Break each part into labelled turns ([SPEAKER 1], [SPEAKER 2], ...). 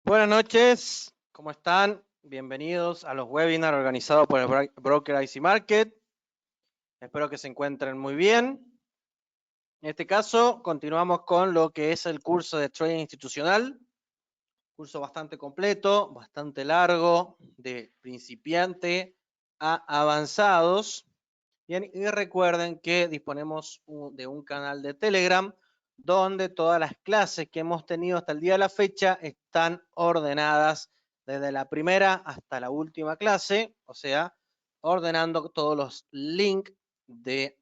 [SPEAKER 1] Buenas noches, ¿cómo están? Bienvenidos a los webinars organizados por el Broker IC Market. Espero que se encuentren muy bien. En este caso, continuamos con lo que es el curso de trading institucional. Curso bastante completo, bastante largo, de principiante a avanzados. Bien, y recuerden que disponemos de un canal de Telegram donde todas las clases que hemos tenido hasta el día de la fecha están ordenadas desde la primera hasta la última clase, o sea, ordenando todos los links del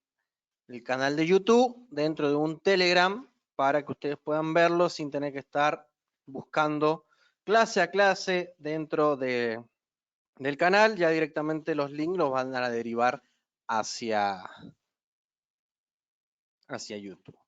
[SPEAKER 1] canal de YouTube dentro de un Telegram para que ustedes puedan verlo sin tener que estar buscando clase a clase dentro del canal. Ya directamente los links los van a derivar hacia YouTube.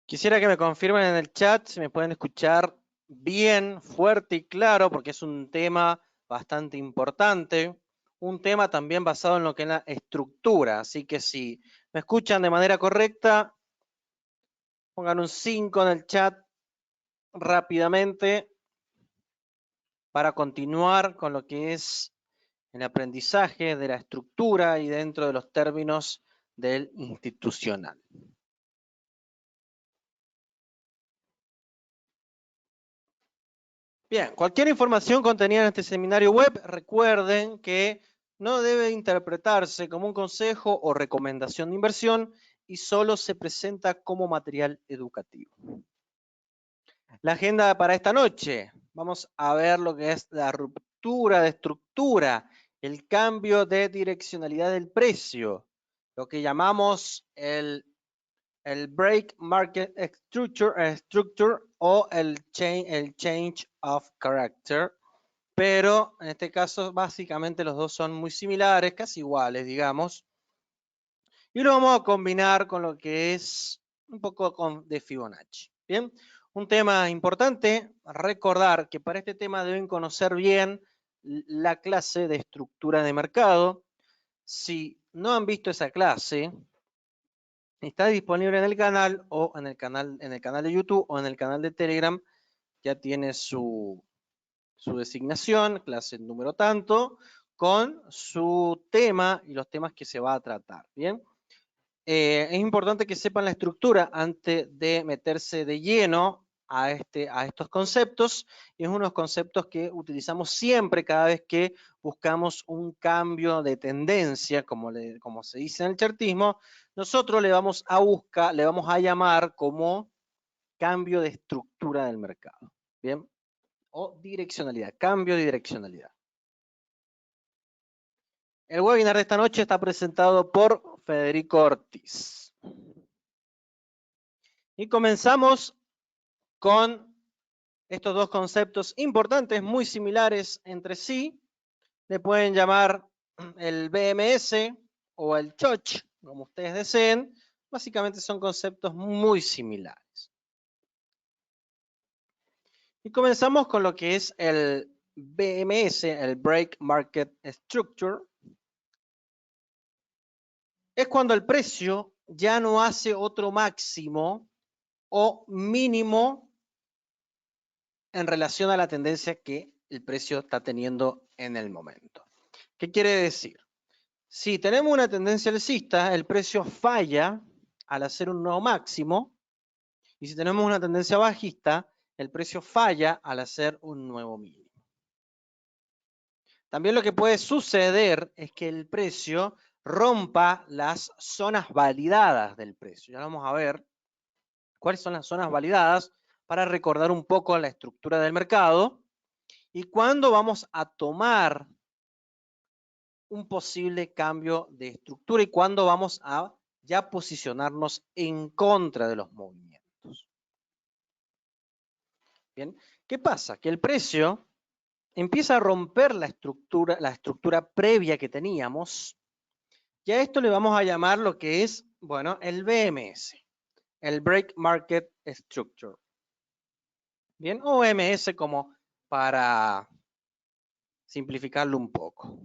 [SPEAKER 1] Quisiera que me confirmen en el chat si me pueden escuchar bien, fuerte y claro, porque es un tema bastante importante. Un tema también basado en lo que es la estructura. Así que si me escuchan de manera correcta, pongan un 5 en el chat rápidamente para continuar con lo que es el aprendizaje de la estructura y dentro de los términos del institucional. Bien, cualquier información contenida en este seminario web, recuerden que no debe interpretarse como un consejo o recomendación de inversión y solo se presenta como material educativo. La agenda para esta noche. Vamos a ver lo que es la ruptura de estructura, el cambio de direccionalidad del precio, lo que llamamos el break market structure o el change of character, pero en este caso básicamente los dos son muy similares, casi iguales, digamos. Y lo vamos a combinar con lo que es un poco de Fibonacci. Bien, un tema importante, recordar que para este tema deben conocer bien la clase de estructura de mercado. Si no han visto esa clase, está disponible en el canal o en el canal de YouTube o en el canal de Telegram. Ya tiene su designación, clase número tanto, con su tema y los temas que se va a tratar. Bien, es importante que sepan la estructura antes de meterse de lleno a estos conceptos. Y es unos conceptos que utilizamos siempre cada vez que buscamos un cambio de tendencia, como se dice en el chartismo. Nosotros le vamos a llamar como cambio de estructura del mercado. Bien, o direccionalidad, cambio de direccionalidad. El webinar de esta noche está presentado por Federico Ortiz. Y comenzamos con estos dos conceptos importantes, muy similares entre sí. Le pueden llamar el BMS o el CHOCH, como ustedes deseen. Básicamente son conceptos muy similares. Y comenzamos con lo que es el BMS, el Break Market Structure. Es cuando el precio ya no hace otro máximo o mínimo en relación a la tendencia que el precio está teniendo en el momento. ¿Qué quiere decir? Si tenemos una tendencia alcista, el precio falla al hacer un nuevo máximo, y si tenemos una tendencia bajista, el precio falla al hacer un nuevo mínimo. También lo que puede suceder es que el precio rompa las zonas validadas del precio. Ya vamos a ver cuáles son las zonas validadas para recordar un poco la estructura del mercado y cuándo vamos a tomar un posible cambio de estructura y cuándo vamos a ya posicionarnos en contra de los movimientos. Bien, ¿qué pasa? Que el precio empieza a romper la estructura previa que teníamos Y a esto le vamos a llamar lo que es, bueno, el BMS, el Break Market Structure. Bien, o MS como para simplificarlo un poco.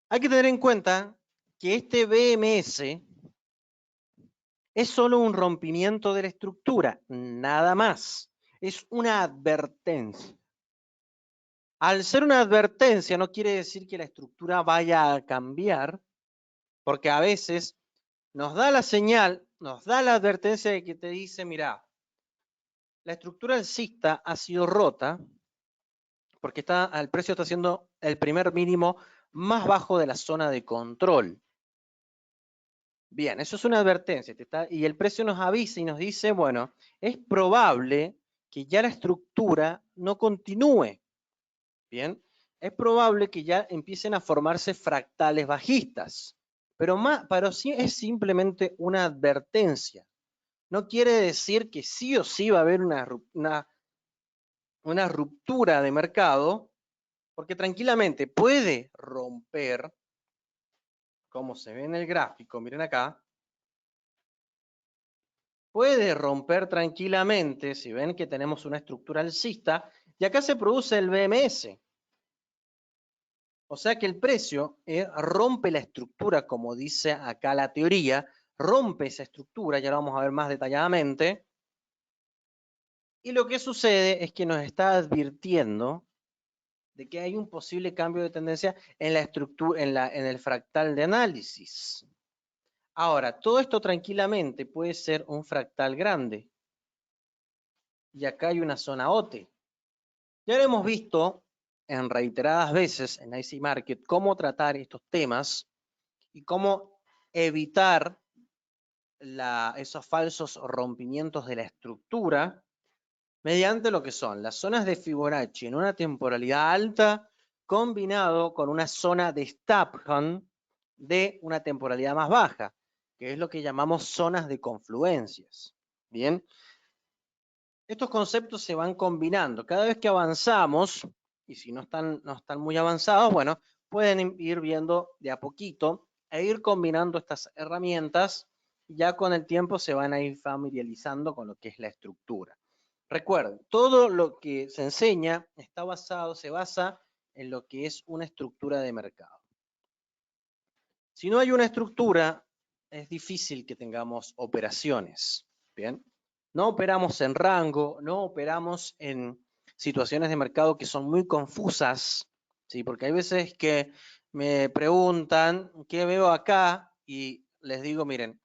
[SPEAKER 1] Hay que tener en cuenta que este BMS es solo un rompimiento de la estructura, nada más. Es una advertencia. Al ser una advertencia no quiere decir que la estructura vaya a cambiar, porque a veces nos da la señal, nos da la advertencia de que te dice, mira, la estructura alcista ha sido rota porque el precio está haciendo el primer mínimo más bajo de la zona de control. Bien, eso es una advertencia. Y el precio nos avisa y nos dice, bueno, es probable que ya la estructura no continúe. Bien, es probable que ya empiecen a formarse fractales bajistas. Pero sí es simplemente una advertencia. No quiere decir que sí o sí va a haber una ruptura de mercado, porque tranquilamente puede romper, como se ve en el gráfico, miren acá, puede romper tranquilamente, si ven que tenemos una estructura alcista, y acá se produce el BMS. O sea que el precio rompe la estructura, como dice acá la teoría, rompe esa estructura, ya lo vamos a ver más detalladamente, y lo que sucede es que nos está advirtiendo de que hay un posible cambio de tendencia en la estructura, en el fractal de análisis. Ahora, todo esto tranquilamente puede ser un fractal grande. Y acá hay una zona OT. Ya lo hemos visto en reiteradas veces en IC Market cómo tratar estos temas y cómo evitar esos falsos rompimientos de la estructura mediante lo que son las zonas de Fibonacci en una temporalidad alta combinado con una zona de Stapham de una temporalidad más baja, que es lo que llamamos zonas de confluencias. Bien, estos conceptos se van combinando. Cada vez que avanzamos, y si no están muy avanzados, bueno, pueden ir viendo de a poquito e ir combinando estas herramientas. Ya con el tiempo se van a ir familiarizando con lo que es la estructura. Recuerden, todo lo que se enseña se basa en lo que es una estructura de mercado. Si no hay una estructura, es difícil que tengamos operaciones. Bien, no operamos en rango, no operamos en situaciones de mercado que son muy confusas, ¿sí? Porque hay veces que me preguntan qué veo acá y les digo, miren,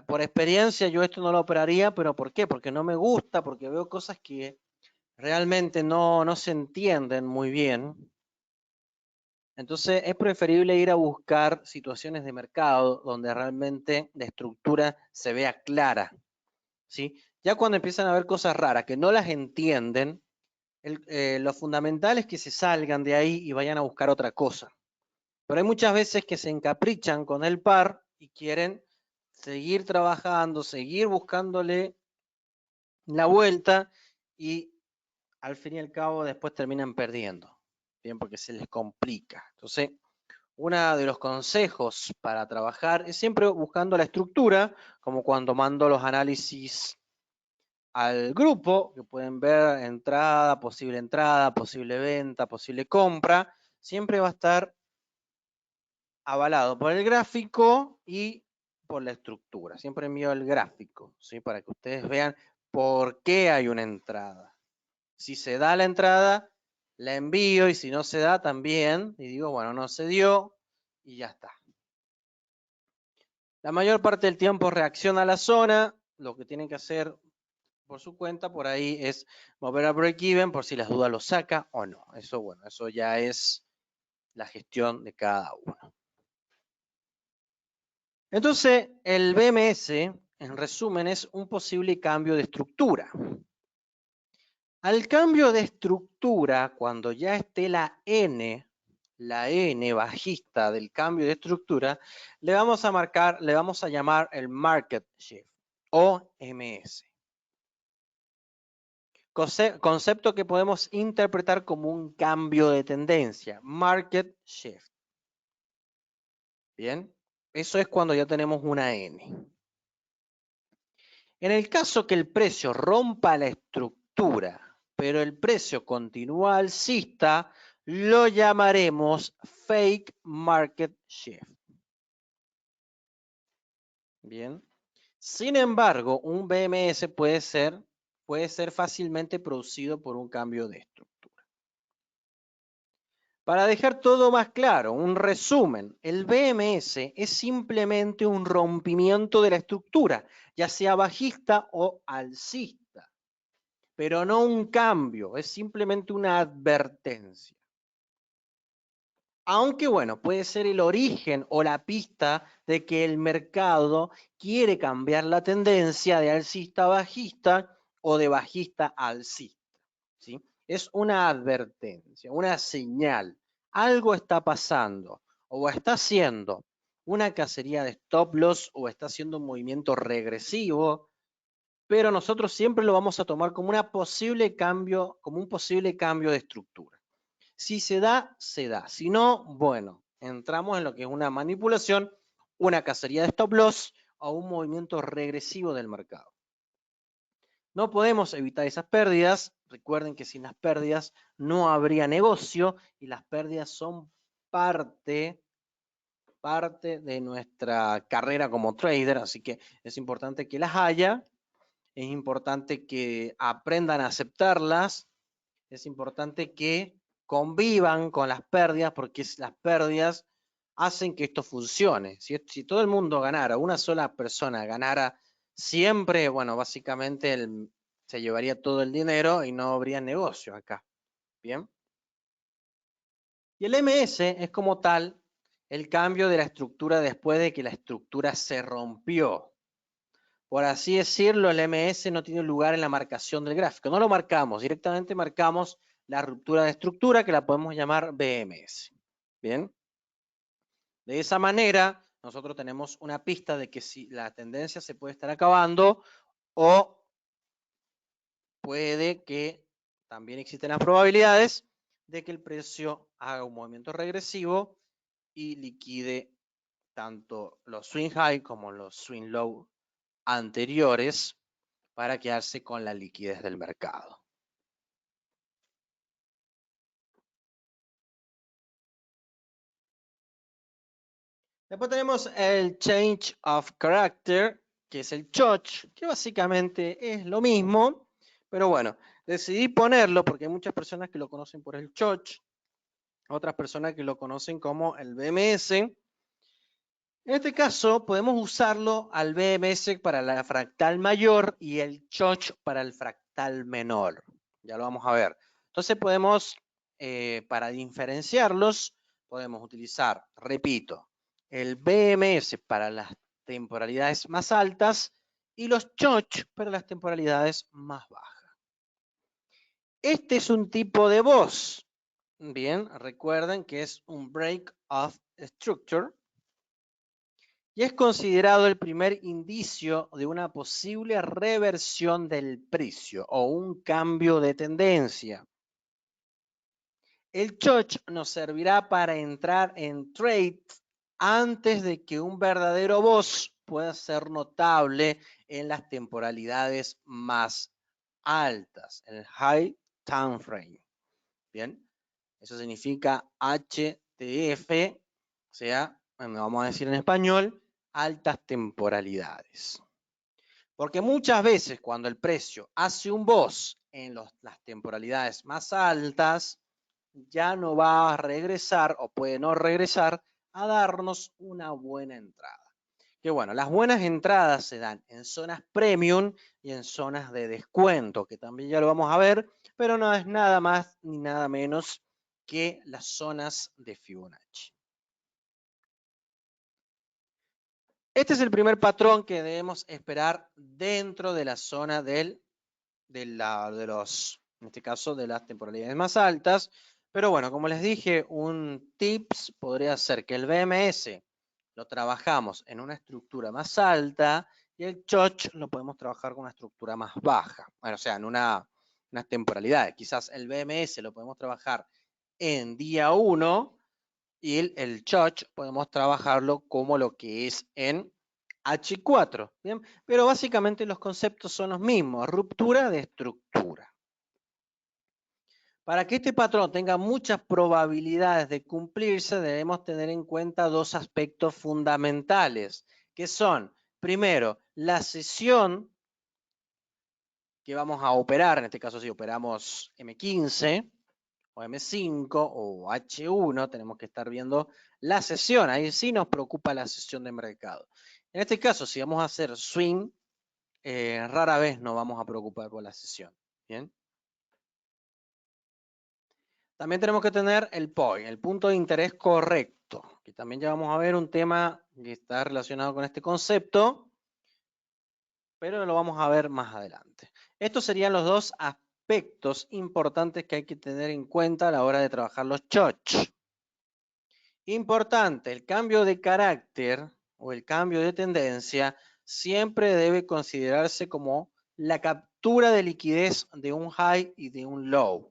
[SPEAKER 1] por experiencia yo esto no lo operaría, pero ¿por qué? Porque no me gusta, porque veo cosas que realmente no se entienden muy bien. Entonces es preferible ir a buscar situaciones de mercado donde realmente la estructura se vea clara, ¿sí? Ya cuando empiezan a ver cosas raras que no las entienden, lo fundamental es que se salgan de ahí y vayan a buscar otra cosa. Pero hay muchas veces que se encaprichan con el par y quieren seguir trabajando, seguir buscándole la vuelta y al fin y al cabo después terminan perdiendo, bien, porque se les complica. Entonces, uno de los consejos para trabajar es siempre buscando la estructura, como cuando mando los análisis al grupo, que pueden ver entrada, posible venta, posible compra, siempre va a estar avalado por el gráfico y por la estructura. Siempre envío el gráfico, ¿sí? Para que ustedes vean por qué hay una entrada. Si se da la entrada, la envío y si no se da también, y digo, bueno, no se dio y ya está. La mayor parte del tiempo reacciona a la zona, lo que tienen que hacer por su cuenta por ahí es mover a break-even por si las dudas lo saca o no. Eso, bueno, eso ya es la gestión de cada uno. Entonces, el BMS, en resumen, es un posible cambio de estructura. Al cambio de estructura, cuando ya esté la N bajista del cambio de estructura, le vamos a llamar el Market Shift o MS. Concepto que podemos interpretar como un cambio de tendencia, Market Shift. Bien, eso es cuando ya tenemos una N. En el caso que el precio rompa la estructura, pero el precio continúa alcista, lo llamaremos fake market shift. Bien. Sin embargo, un BMS puede ser fácilmente producido por un cambio de estructura. Para dejar todo más claro, un resumen, el BMS es simplemente un rompimiento de la estructura, ya sea bajista o alcista, pero no un cambio, es simplemente una advertencia. Aunque bueno, puede ser el origen o la pista de que el mercado quiere cambiar la tendencia de alcista a bajista o de bajista a alcista, ¿sí? Es una advertencia, una señal. Algo está pasando o está haciendo una cacería de stop loss o está haciendo un movimiento regresivo, pero nosotros siempre lo vamos a tomar como un posible cambio de estructura. Si se da, se da. Si no, bueno, entramos en lo que es una manipulación, una cacería de stop loss o un movimiento regresivo del mercado. No podemos evitar esas pérdidas. Recuerden que sin las pérdidas no habría negocio y las pérdidas son parte de nuestra carrera como trader, así que es importante que las haya, es importante que aprendan a aceptarlas, es importante que convivan con las pérdidas, porque las pérdidas hacen que esto funcione. Si todo el mundo ganara, una sola persona ganara siempre, bueno, básicamente se llevaría todo el dinero y no habría negocio acá. Bien. Y el MS es como tal el cambio de la estructura después de que la estructura se rompió. Por así decirlo, el MS no tiene lugar en la marcación del gráfico. No lo marcamos, directamente marcamos la ruptura de estructura, que la podemos llamar BMS. Bien. De esa manera, nosotros tenemos una pista de que si la tendencia se puede estar acabando o puede que también existen las probabilidades de que el precio haga un movimiento regresivo y liquide tanto los swing high como los swing low anteriores para quedarse con la liquidez del mercado. Después tenemos el Change of Character, que es el CHOCH, que básicamente es lo mismo, pero bueno, decidí ponerlo porque hay muchas personas que lo conocen por el CHOCH, otras personas que lo conocen como el BMS. En este caso, podemos usarlo al BMS para la fractal mayor y el CHOCH para el fractal menor. Ya lo vamos a ver. Entonces podemos, para diferenciarlos, podemos utilizar, repito, el BMS para las temporalidades más altas y los CHOCH para las temporalidades más bajas. Este es un tipo de voz. Bien, recuerden que es un break of structure y es considerado el primer indicio de una posible reversión del precio o un cambio de tendencia. El CHOCH nos servirá para entrar en trade antes de que un verdadero boss pueda ser notable en las temporalidades más altas, en el High Time Frame. Bien, eso significa HTF, o sea, vamos a decir en español, altas temporalidades. Porque muchas veces cuando el precio hace un boss en las temporalidades más altas, ya no va a regresar o puede no regresar a darnos una buena entrada. Que bueno, las buenas entradas se dan en zonas premium y en zonas de descuento, que también ya lo vamos a ver, pero no es nada más ni nada menos que las zonas de Fibonacci. Este es el primer patrón que debemos esperar dentro de la zona en este caso, de las temporalidades más altas. Pero bueno, como les dije, un tips podría ser que el BMS lo trabajamos en una estructura más alta y el CHOCH lo podemos trabajar con una estructura más baja. Bueno, o sea, en unas temporalidades. Quizás el BMS lo podemos trabajar en día 1 Y el choch podemos trabajarlo como lo que es en H4, ¿bien? Pero básicamente los conceptos son los mismos, ruptura de estructura. Para que este patrón tenga muchas probabilidades de cumplirse, debemos tener en cuenta dos aspectos fundamentales, que son, primero, la sesión que vamos a operar, en este caso si operamos M15 o M5 o H1, tenemos que estar viendo la sesión, ahí sí nos preocupa la sesión de mercado. En este caso, si vamos a hacer swing, rara vez nos vamos a preocupar por la sesión, ¿bien? También tenemos que tener el point, el punto de interés correcto, que también ya vamos a ver un tema que está relacionado con este concepto, pero lo vamos a ver más adelante. Estos serían los dos aspectos importantes que hay que tener en cuenta a la hora de trabajar los choch. Importante, el cambio de carácter o el cambio de tendencia siempre debe considerarse como la captura de liquidez de un high y de un low.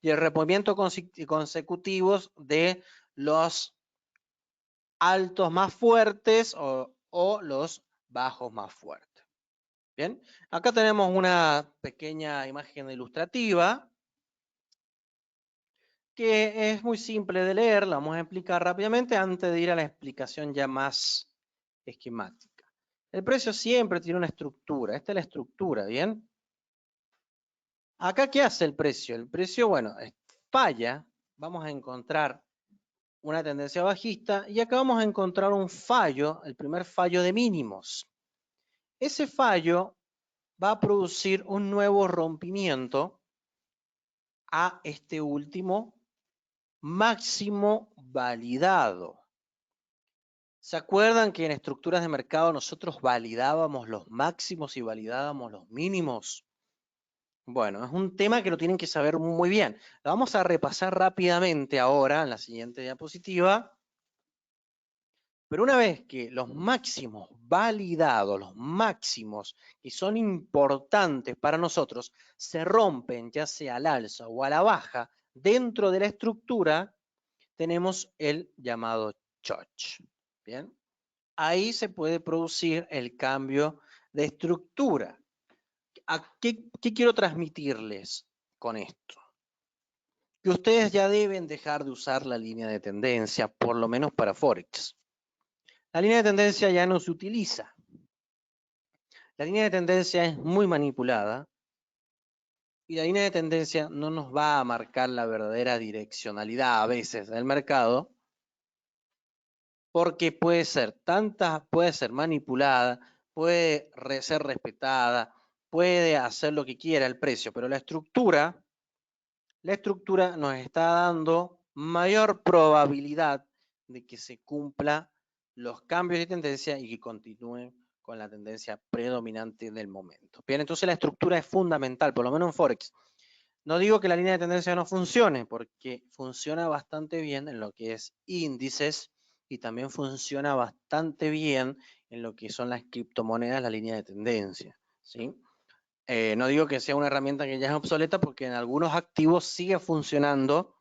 [SPEAKER 1] Y el removimiento consecutivos de los altos más fuertes o los bajos más fuertes. Bien, acá tenemos una pequeña imagen ilustrativa que es muy simple de leer, la vamos a explicar rápidamente antes de ir a la explicación ya más esquemática. El precio siempre tiene una estructura, esta es la estructura, ¿bien? Acá, ¿qué hace el precio? El precio, bueno, falla, vamos a encontrar una tendencia bajista y acá vamos a encontrar un fallo, el primer fallo de mínimos. Ese fallo va a producir un nuevo rompimiento a este último máximo validado. ¿Se acuerdan que en estructuras de mercado nosotros validábamos los máximos y validábamos los mínimos? Bueno, es un tema que lo tienen que saber muy bien. Lo vamos a repasar rápidamente ahora en la siguiente diapositiva. Pero una vez que los máximos validados, los máximos que son importantes para nosotros, se rompen ya sea al alza o a la baja dentro de la estructura, tenemos el llamado choch. ¿Bien? Ahí se puede producir el cambio de estructura. ¿Qué quiero transmitirles con esto? Que ustedes ya deben dejar de usar la línea de tendencia, por lo menos para Forex. La línea de tendencia ya no se utiliza. La línea de tendencia es muy manipulada y la línea de tendencia no nos va a marcar la verdadera direccionalidad a veces del mercado porque puede ser manipulada, puede ser respetada, puede hacer lo que quiera el precio, pero la estructura nos está dando mayor probabilidad de que se cumpla los cambios de tendencia y que continúen con la tendencia predominante del momento. Bien, entonces la estructura es fundamental, por lo menos en Forex. No digo que la línea de tendencia no funcione, porque funciona bastante bien en lo que es índices y también funciona bastante bien en lo que son las criptomonedas, la línea de tendencia, ¿sí? No digo que sea una herramienta que ya es obsoleta porque en algunos activos sigue funcionando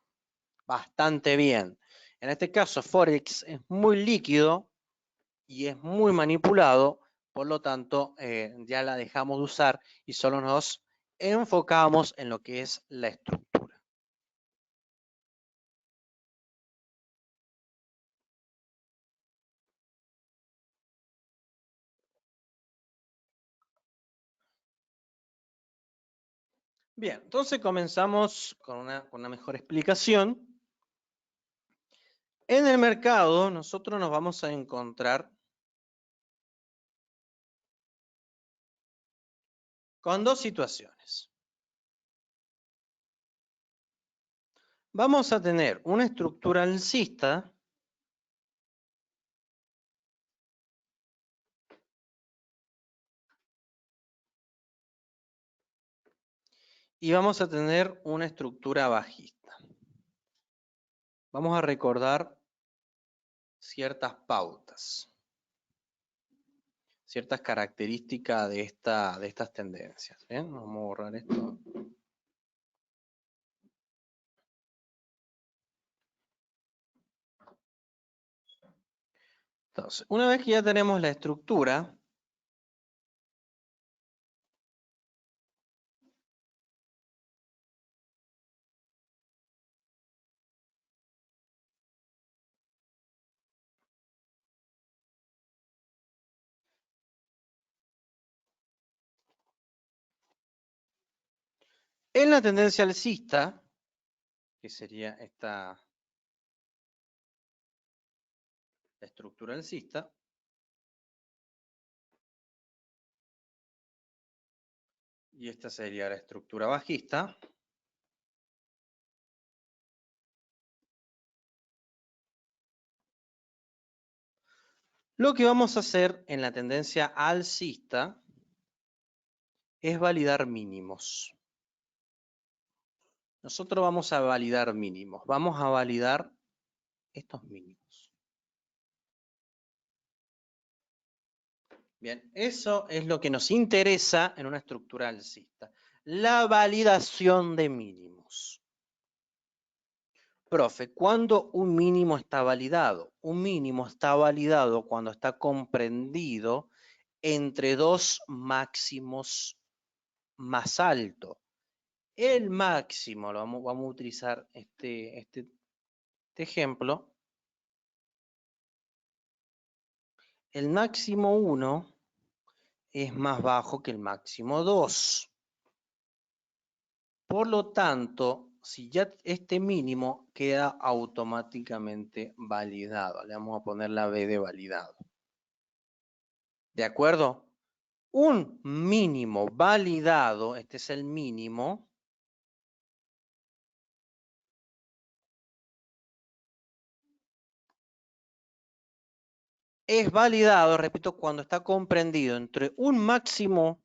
[SPEAKER 1] bastante bien. En este caso, Forex es muy líquido y es muy manipulado, por lo tanto, ya la dejamos de usar y solo nos enfocamos en lo que es la estructura. Bien, entonces comenzamos con una mejor explicación. En el mercado nosotros nos vamos a encontrar con dos situaciones. Vamos a tener una estructura alcista y vamos a tener una estructura bajista. Vamos a recordar ciertas pautas, ciertas características de estas tendencias. ¿Bien? Vamos a borrar esto. Entonces, una vez que ya tenemos la estructura, en la tendencia alcista, que sería esta la estructura alcista, y esta sería la estructura bajista, lo que vamos a hacer en la tendencia alcista es validar mínimos. Nosotros vamos a validar mínimos. Vamos a validar estos mínimos. Bien, eso es lo que nos interesa en una estructura alcista. La validación de mínimos. Profe, ¿cuándo un mínimo está validado? Un mínimo está validado cuando está comprendido entre dos máximos más altos. El máximo, vamos a utilizar este ejemplo. El máximo 1 es más bajo que el máximo 2. Por lo tanto, si ya este mínimo queda automáticamente validado. Le vamos a poner la B de validado. ¿De acuerdo? Un mínimo validado, este es el mínimo, es validado, repito, cuando está comprendido entre un máximo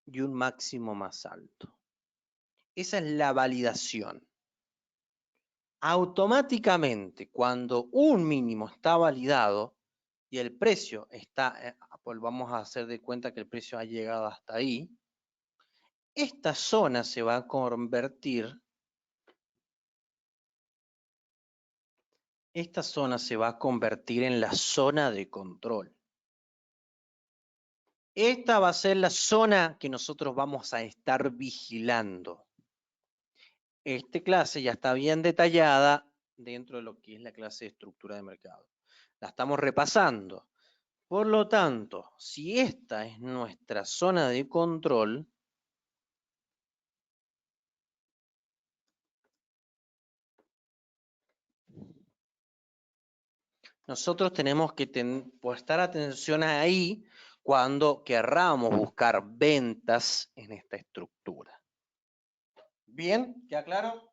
[SPEAKER 1] y un máximo más alto. Esa es la validación. Automáticamente, cuando un mínimo está validado y el precio está, pues vamos a hacer de cuenta que el precio ha llegado hasta ahí, esta zona se va a convertir, en la zona de control. Esta va a ser la zona que nosotros vamos a estar vigilando. Esta clase ya está bien detallada dentro de lo que es la clase de estructura de mercado. La estamos repasando. Por lo tanto, si esta es nuestra zona de control, nosotros tenemos que prestar atención ahí cuando querramos buscar ventas en esta estructura. ¿Bien? ¿Queda claro?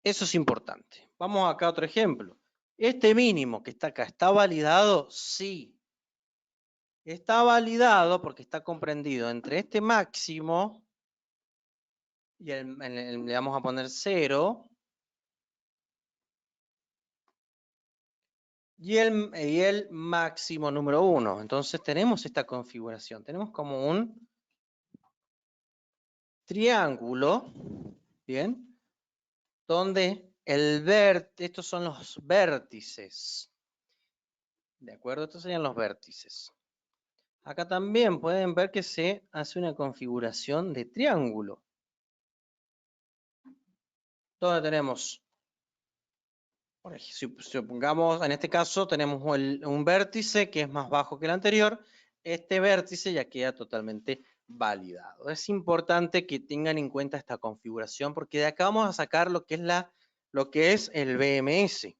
[SPEAKER 1] Eso es importante. Vamos acá a otro ejemplo. Este mínimo que está acá, ¿está validado? Sí. Está validado porque está comprendido entre este máximo y le vamos a poner 0 y el máximo número 1. Entonces tenemos esta configuración. Tenemos como un triángulo, ¿bien? Donde estos son los vértices. ¿De acuerdo? Estos serían los vértices. Acá también pueden ver que se hace una configuración de triángulo. Donde tenemos, supongamos, en este caso tenemos un vértice que es más bajo que el anterior. Este vértice ya queda totalmente validado. Es importante que tengan en cuenta esta configuración porque de acá vamos a sacar lo que es el BMS.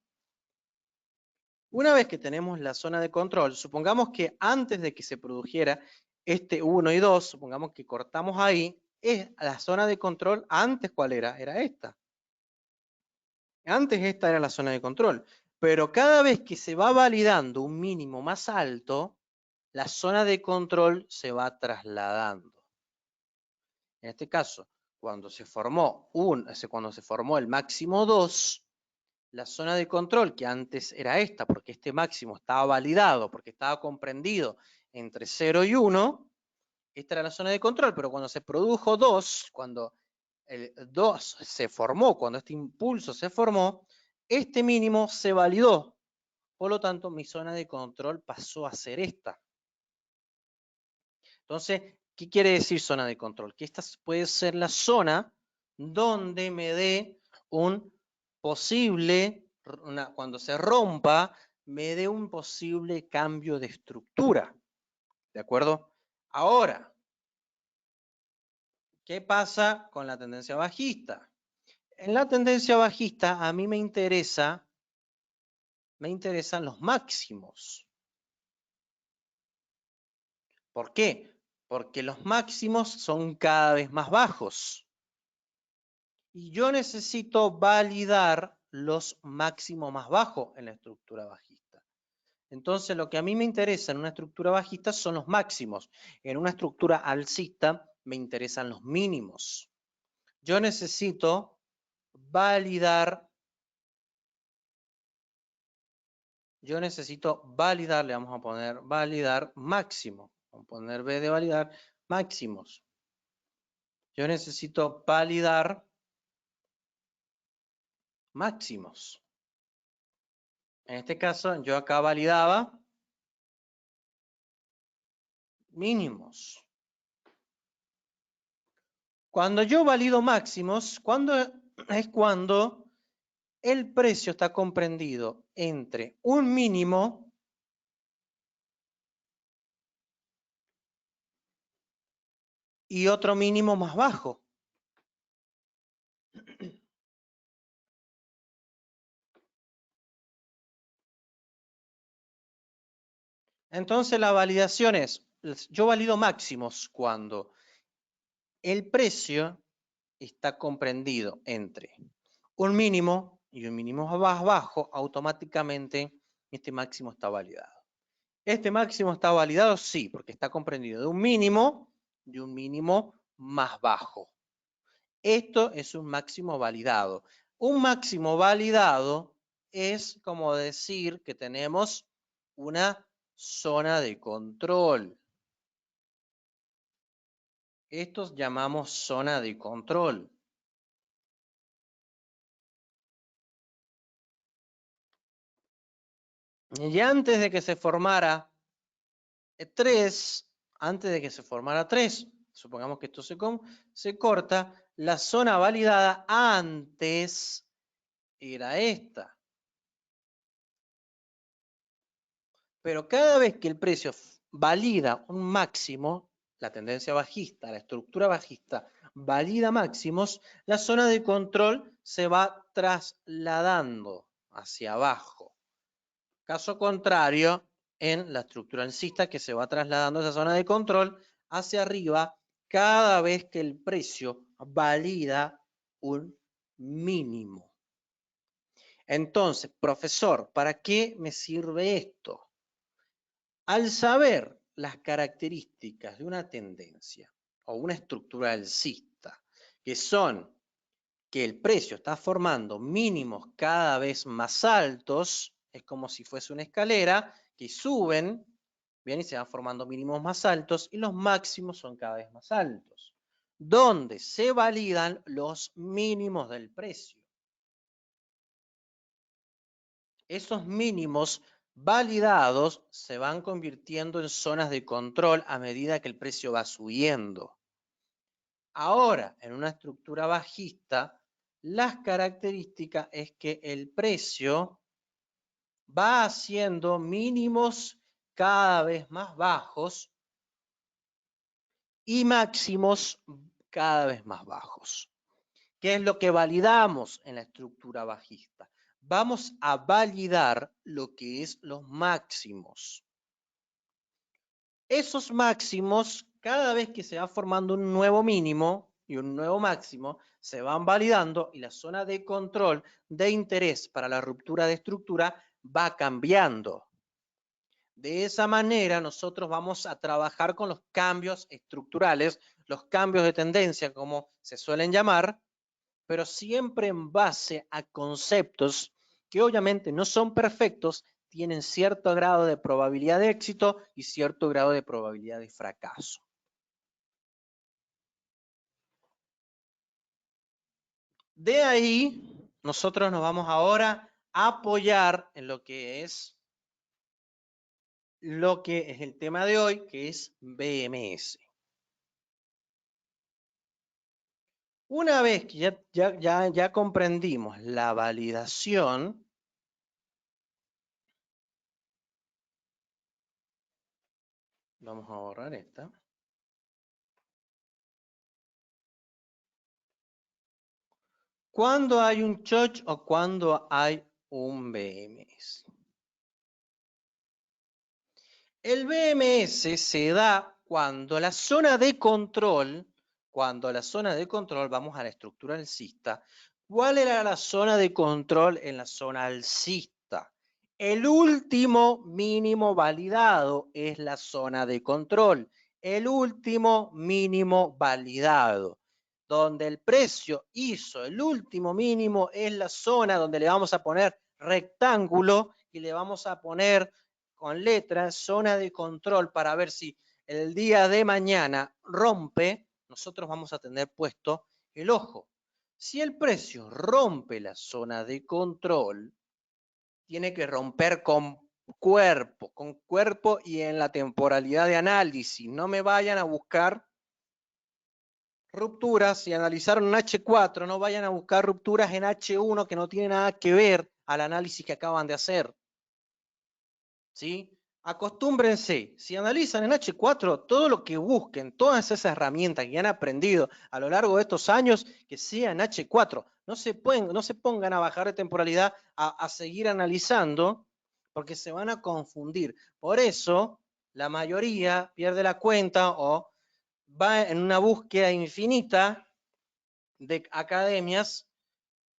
[SPEAKER 1] Una vez que tenemos la zona de control, supongamos que antes de que se produjera este 1 y 2, supongamos que cortamos ahí, es la zona de control, antes ¿cuál era? Era esta. Antes esta era la zona de control, pero cada vez que se va validando un mínimo más alto, la zona de control se va trasladando. En este caso, cuando se formó el máximo 2, la zona de control, que antes era esta, porque este máximo estaba validado, porque estaba comprendido entre 0 y 1, esta era la zona de control, pero cuando se produjo 2, cuando el 2 se formó, cuando este impulso se formó, este mínimo se validó. Por lo tanto, mi zona de control pasó a ser esta. Entonces, ¿qué quiere decir zona de control? Que esta puede ser la zona donde me dé un posible, cuando se rompa, me dé un posible cambio de estructura. ¿De acuerdo? Ahora, ¿qué pasa con la tendencia bajista? En la tendencia bajista a mí me interesan los máximos. ¿Por qué? Porque los máximos son cada vez más bajos. Y yo necesito validar los máximos más bajos en la estructura bajista. Entonces, lo que a mí me interesa en una estructura bajista son los máximos. En una estructura alcista me interesan los mínimos. Yo necesito validar, le vamos a poner validar máximo. Vamos a poner B de validar máximos. Yo necesito validar máximos. En este caso, yo acá validaba mínimos. Cuando yo valido máximos, es cuando el precio está comprendido entre un mínimo y otro mínimo más bajo. Entonces la validación es, yo valido máximos cuando el precio está comprendido entre un mínimo y un mínimo más bajo, automáticamente este máximo está validado. ¿Este máximo está validado? Sí, porque está comprendido de un mínimo y un mínimo más bajo. Esto es un máximo validado. Un máximo validado es como decir que tenemos una zona de control. Esto llamamos zona de control. Y antes de que se formara 3, supongamos que esto se corta, la zona validada antes era esta. Pero cada vez que el precio valida un máximo, la tendencia bajista, la estructura bajista valida máximos, la zona de control se va trasladando hacia abajo. Caso contrario, en la estructura alcista, que se va trasladando esa zona de control hacia arriba cada vez que el precio valida un mínimo. Entonces, profesor, ¿para qué me sirve esto? Al saber las características de una tendencia o una estructura alcista, que son que el precio está formando mínimos cada vez más altos, es como si fuese una escalera, que suben, bien, y se van formando mínimos más altos, y los máximos son cada vez más altos, donde se validan los mínimos del precio. Esos mínimos validados se van convirtiendo en zonas de control a medida que el precio va subiendo. Ahora, en una estructura bajista, las características es que el precio va haciendo mínimos cada vez más bajos y máximos cada vez más bajos. ¿Qué es lo que validamos en la estructura bajista? Vamos a validar lo que es los máximos. Esos máximos, cada vez que se va formando un nuevo mínimo y un nuevo máximo, se van validando y la zona de control de interés para la ruptura de estructura va cambiando. De esa manera nosotros vamos a trabajar con los cambios estructurales, los cambios de tendencia, como se suelen llamar, pero siempre en base a conceptos que obviamente no son perfectos, tienen cierto grado de probabilidad de éxito y cierto grado de probabilidad de fracaso. De ahí, nosotros nos vamos ahora a apoyar en lo que es el tema de hoy, que es BMS. Una vez que ya comprendimos la validación, vamos a borrar esta. ¿Cuándo hay un choch o cuándo hay un BMS? El BMS se da cuando la zona de control, vamos a la estructura alcista. ¿Cuál era la zona de control en la zona alcista? El último mínimo validado es la zona de control. El último mínimo validado. Donde el precio hizo el último mínimo es la zona donde le vamos a poner rectángulo y le vamos a poner con letras zona de control para ver si el día de mañana rompe, nosotros vamos a tener puesto el ojo. Si el precio rompe la zona de control, tiene que romper con cuerpo y en la temporalidad de análisis. No me vayan a buscar rupturas, si analizaron en H4, no vayan a buscar rupturas en H1 que no tienen nada que ver al análisis que acaban de hacer. ¿Sí? Acostúmbrense, si analizan en H4, todo lo que busquen, todas esas herramientas que han aprendido a lo largo de estos años, que sea en H4. No se pongan a bajar de temporalidad a seguir analizando, porque se van a confundir. Por eso, la mayoría pierde la cuenta o va en una búsqueda infinita de academias,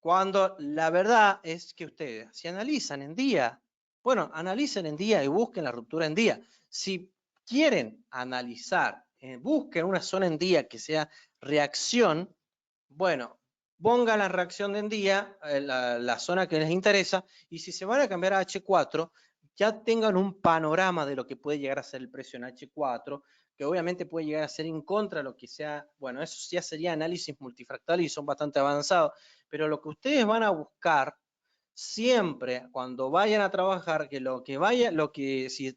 [SPEAKER 1] cuando la verdad es que ustedes, si analizan en día, bueno, analicen en día y busquen la ruptura en día. Si quieren analizar, busquen una zona en día que sea reacción, bueno, pongan la reacción de en día, la zona que les interesa, y si se van a cambiar a H4, ya tengan un panorama de lo que puede llegar a ser el precio en H4, que obviamente puede llegar a ser en contra de lo que sea, bueno, eso ya sería análisis multifractal y son bastante avanzados, pero lo que ustedes van a buscar siempre cuando vayan a trabajar, si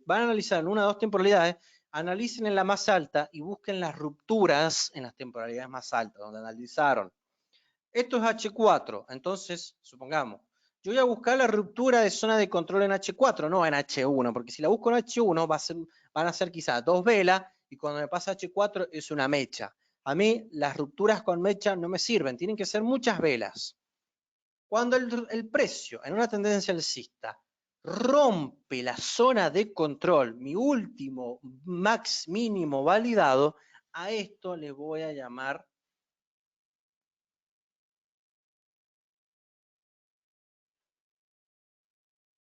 [SPEAKER 1] van a analizar en una o dos temporalidades, analicen en la más alta y busquen las rupturas en las temporalidades más altas, donde analizaron. Esto es H4, entonces, supongamos, yo voy a buscar la ruptura de zona de control en H4, no en H1, porque si la busco en H1 van a ser quizás dos velas y cuando me pasa H4 es una mecha. A mí las rupturas con mecha no me sirven, tienen que ser muchas velas. Cuando el precio en una tendencia alcista rompe la zona de control, mi último max mínimo validado, a esto le voy a llamar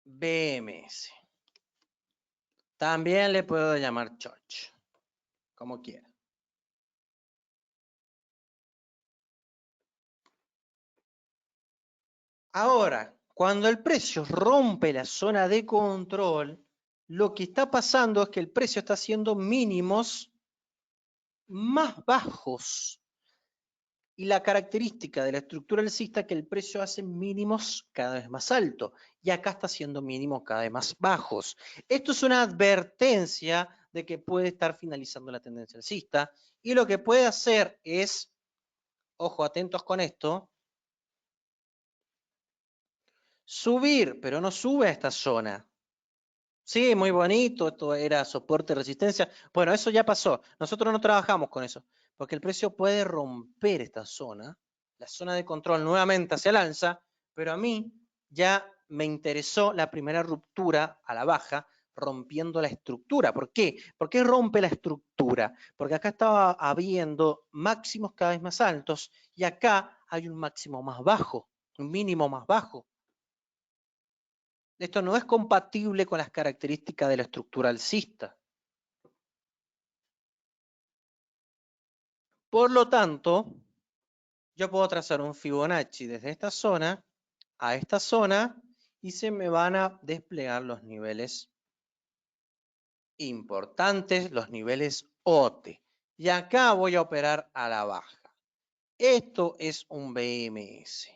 [SPEAKER 1] BMS. También le puedo llamar choch, como quiera. Ahora, cuando el precio rompe la zona de control, lo que está pasando es que el precio está haciendo mínimos más bajos. Y la característica de la estructura alcista es que el precio hace mínimos cada vez más altos. Y acá está haciendo mínimos cada vez más bajos. Esto es una advertencia de que puede estar finalizando la tendencia alcista. Y lo que puede hacer es, ojo, atentos con esto, subir, pero no sube a esta zona. Sí, muy bonito, esto era soporte, resistencia. Bueno, eso ya pasó. Nosotros no trabajamos con eso, porque el precio puede romper esta zona, la zona de control nuevamente hacia el alza, pero a mí ya me interesó la primera ruptura a la baja, rompiendo la estructura. ¿Por qué? ¿Por qué rompe la estructura? Porque acá estaba habiendo máximos cada vez más altos y acá hay un máximo más bajo, un mínimo más bajo. Esto no es compatible con las características de la estructura alcista. Por lo tanto, yo puedo trazar un Fibonacci desde esta zona a esta zona y se me van a desplegar los niveles importantes, los niveles OT. Y acá voy a operar a la baja. Esto es un BMS.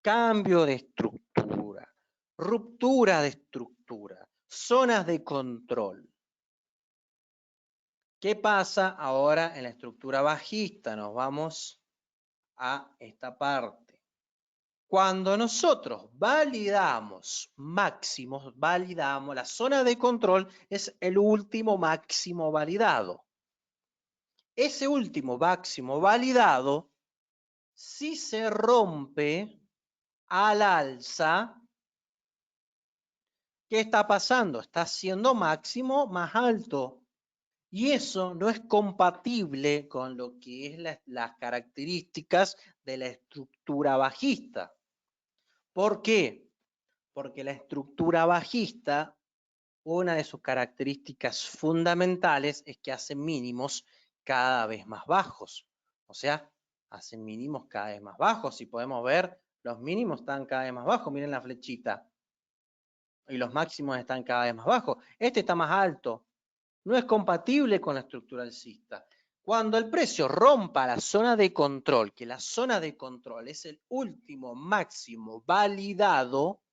[SPEAKER 1] Cambio de estructura, ruptura de estructura, zonas de control. ¿Qué pasa ahora en la estructura bajista? Nos vamos a esta parte. Cuando nosotros validamos máximos, validamos la zona de control, es el último máximo validado. Ese último máximo validado, si se rompe al alza, ¿qué está pasando? Está siendo máximo más alto. Y eso no es compatible con lo que es las características de la estructura bajista. ¿Por qué? Porque la estructura bajista, una de sus características fundamentales es que hace mínimos cada vez más bajos. O sea, hacen mínimos cada vez más bajos. Si podemos ver, los mínimos están cada vez más bajos. Miren la flechita. Y los máximos están cada vez más bajos. Este está más alto. No es compatible con la estructura alcista. Cuando el precio rompa la zona de control, que la zona de control es el último máximo validado,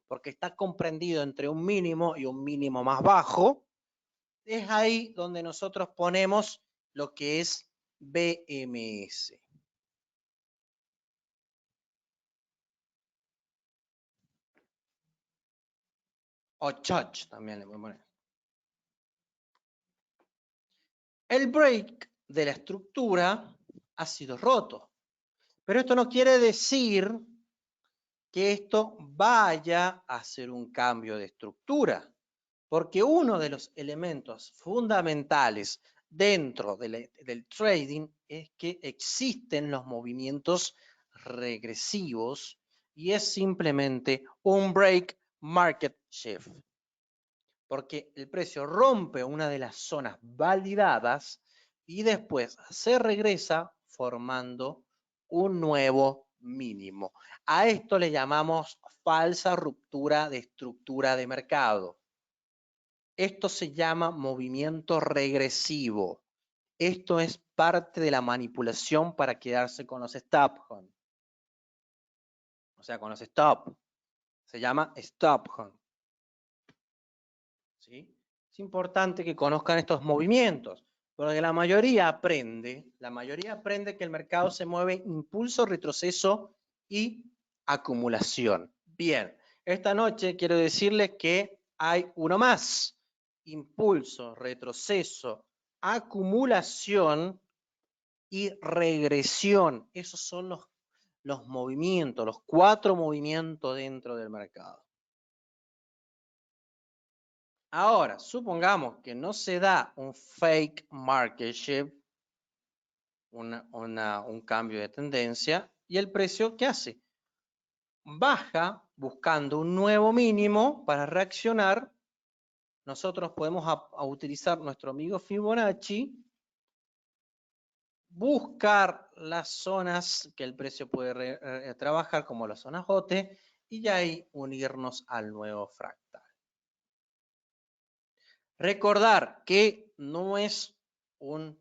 [SPEAKER 1] porque está comprendido entre un mínimo y un mínimo más bajo, es ahí donde nosotros ponemos lo que es BMS. O CHOCH también le voy a poner. El break de la estructura ha sido roto. Pero esto no quiere decir que esto vaya a hacer un cambio de estructura, porque uno de los elementos fundamentales dentro del trading es que existen los movimientos regresivos y es simplemente un break market shift, porque el precio rompe una de las zonas validadas y después se regresa formando un nuevo mínimo. A esto le llamamos falsa ruptura de estructura de mercado. Esto se llama movimiento regresivo. Esto es parte de la manipulación para quedarse con los stop hunt. O sea, con los stop. Se llama stop hunt. ¿Sí? Es importante que conozcan estos movimientos, porque la mayoría aprende que el mercado se mueve impulso, retroceso y acumulación. Bien, esta noche quiero decirles que hay uno más: impulso, retroceso, acumulación y regresión. Esos son los movimientos, los 4 movimientos dentro del mercado. Ahora, supongamos que no se da un fake market shift, un cambio de tendencia, y el precio, ¿qué hace? Baja buscando un nuevo mínimo para reaccionar. Nosotros podemos utilizar nuestro amigo Fibonacci, buscar las zonas que el precio puede trabajar, como las zonas OT, y ahí unirnos al nuevo fractal. Recordar que no es un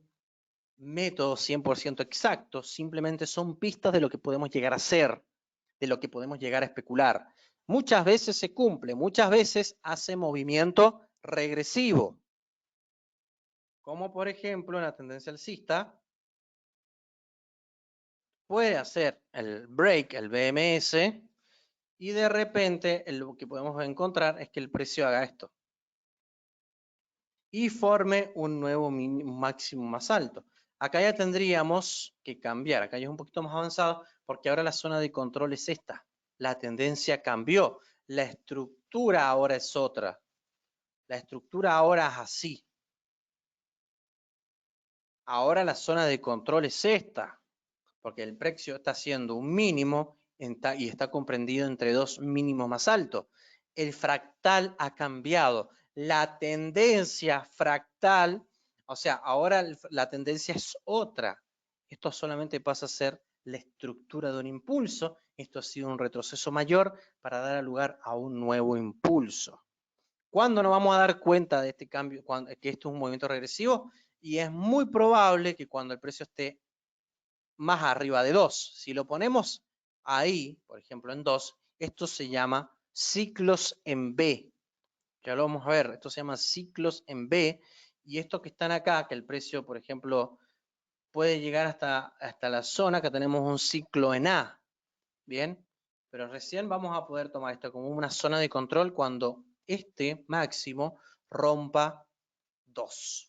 [SPEAKER 1] método 100% exacto, simplemente son pistas de lo que podemos llegar a hacer, de lo que podemos llegar a especular. Muchas veces se cumple, muchas veces hace movimiento regresivo, como por ejemplo en la tendencia alcista, puede hacer el break, el BMS, y de repente lo que podemos encontrar es que el precio haga esto y forme un nuevo máximo más alto. Acá ya tendríamos que cambiar, acá ya es un poquito más avanzado, porque ahora la zona de control es esta. La tendencia cambió, la estructura ahora es otra. La estructura ahora es así. Ahora la zona de control es esta, porque el precio está haciendo un mínimo y está comprendido entre dos mínimos más altos. el fractal ha cambiado. La tendencia fractal, o sea, ahora la tendencia es otra. Esto solamente pasa a ser la estructura de un impulso. Esto ha sido un retroceso mayor para dar lugar a un nuevo impulso. ¿Cuándo nos vamos a dar cuenta de este cambio, que esto es un movimiento regresivo? Y es muy probable que cuando el precio esté más arriba de 2. Si lo ponemos ahí, por ejemplo en 2, esto se llama ciclos en B. Ya lo vamos a ver, esto se llama ciclos en B. Y estos que están acá, que el precio, por ejemplo, puede llegar hasta la zona que tenemos un ciclo en A. Bien, pero recién vamos a poder tomar esto como una zona de control cuando este máximo rompa 2.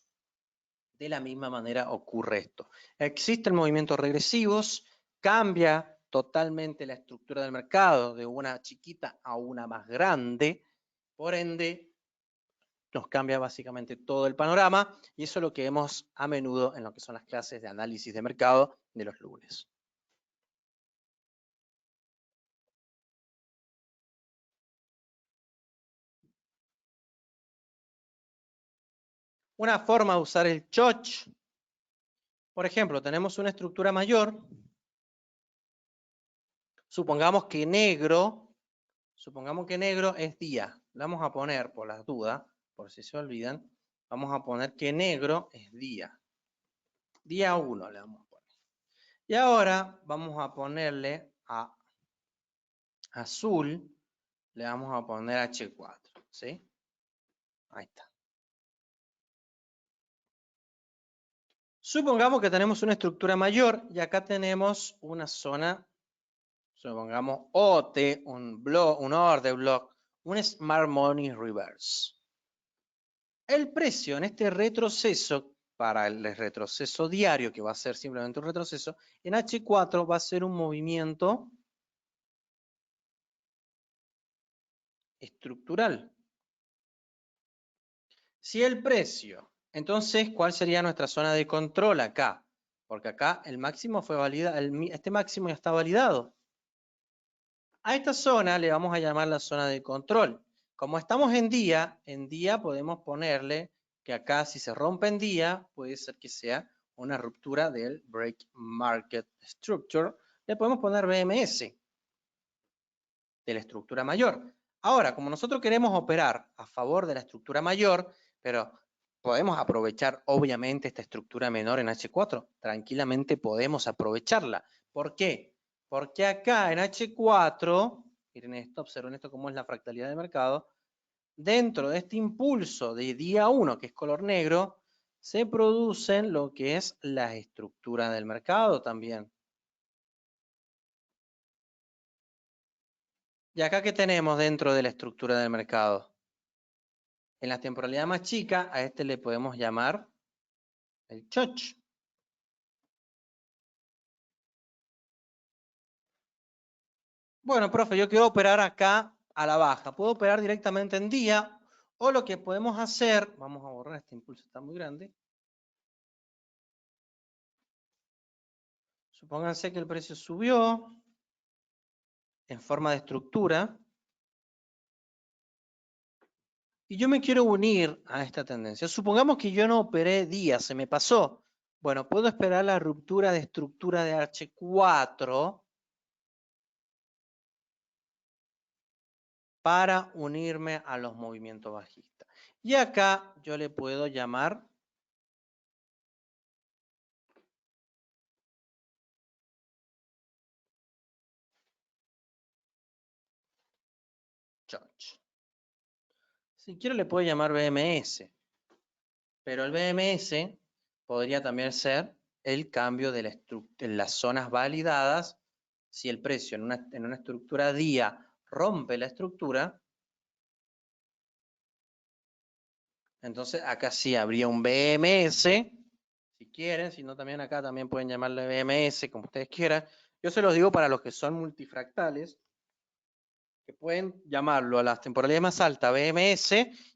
[SPEAKER 1] De la misma manera ocurre esto. Existen movimientos regresivos, cambia totalmente la estructura del mercado de una chiquita a una más grande, por ende nos cambia básicamente todo el panorama y eso es lo que vemos a menudo en lo que son las clases de análisis de mercado de los lunes. Una forma de usar el choch, por ejemplo, tenemos una estructura mayor, supongamos que negro es día. Le vamos a poner, por las dudas, por si se olvidan, vamos a poner que negro es día. Día 1 le vamos a poner. Y ahora vamos a ponerle a azul, le vamos a poner H4, ¿sí? Ahí está. Supongamos que tenemos una estructura mayor y acá tenemos una zona, supongamos OT, un order block, un Smart Money Reverse. El precio en este retroceso, para el retroceso diario, que va a ser simplemente un retroceso, en H4 va a ser un movimiento estructural. Si el precio, entonces, ¿cuál sería nuestra zona de control acá? Porque acá el máximo fue validado, este máximo ya está validado. A esta zona le vamos a llamar la zona de control. Como estamos en día podemos ponerle que acá si se rompe en día, puede ser que sea una ruptura del Break Market Structure. Le podemos poner BMS de la estructura mayor. Ahora, como nosotros queremos operar a favor de la estructura mayor, pero podemos aprovechar obviamente esta estructura menor en H4, tranquilamente podemos aprovecharla. ¿Por qué? Porque acá en H4, miren esto, observen esto como es la fractalidad de mercado, dentro de este impulso de día 1, que es color negro, se producen lo que es la estructura del mercado también. ¿Y acá qué tenemos dentro de la estructura del mercado? En la temporalidad más chica, a este le podemos llamar el choch. Bueno, profe, yo quiero operar acá a la baja. Puedo operar directamente en día o lo que podemos hacer, vamos a borrar este impulso, está muy grande. Supónganse que el precio subió en forma de estructura y yo me quiero unir a esta tendencia. Supongamos que yo no operé día, se me pasó. Bueno, puedo esperar la ruptura de estructura de H4 para unirme a los movimientos bajistas. Y acá yo le puedo llamar choch. Si quiero le puedo llamar BMS, pero el BMS podría también ser el cambio de las zonas validadas. Si el precio en una estructura día rompe la estructura, entonces acá sí habría un BMS, si quieren, si no también acá también pueden llamarle BMS, como ustedes quieran. Yo se los digo para los que son multifractales, que pueden llamarlo a las temporalidades más altas BMS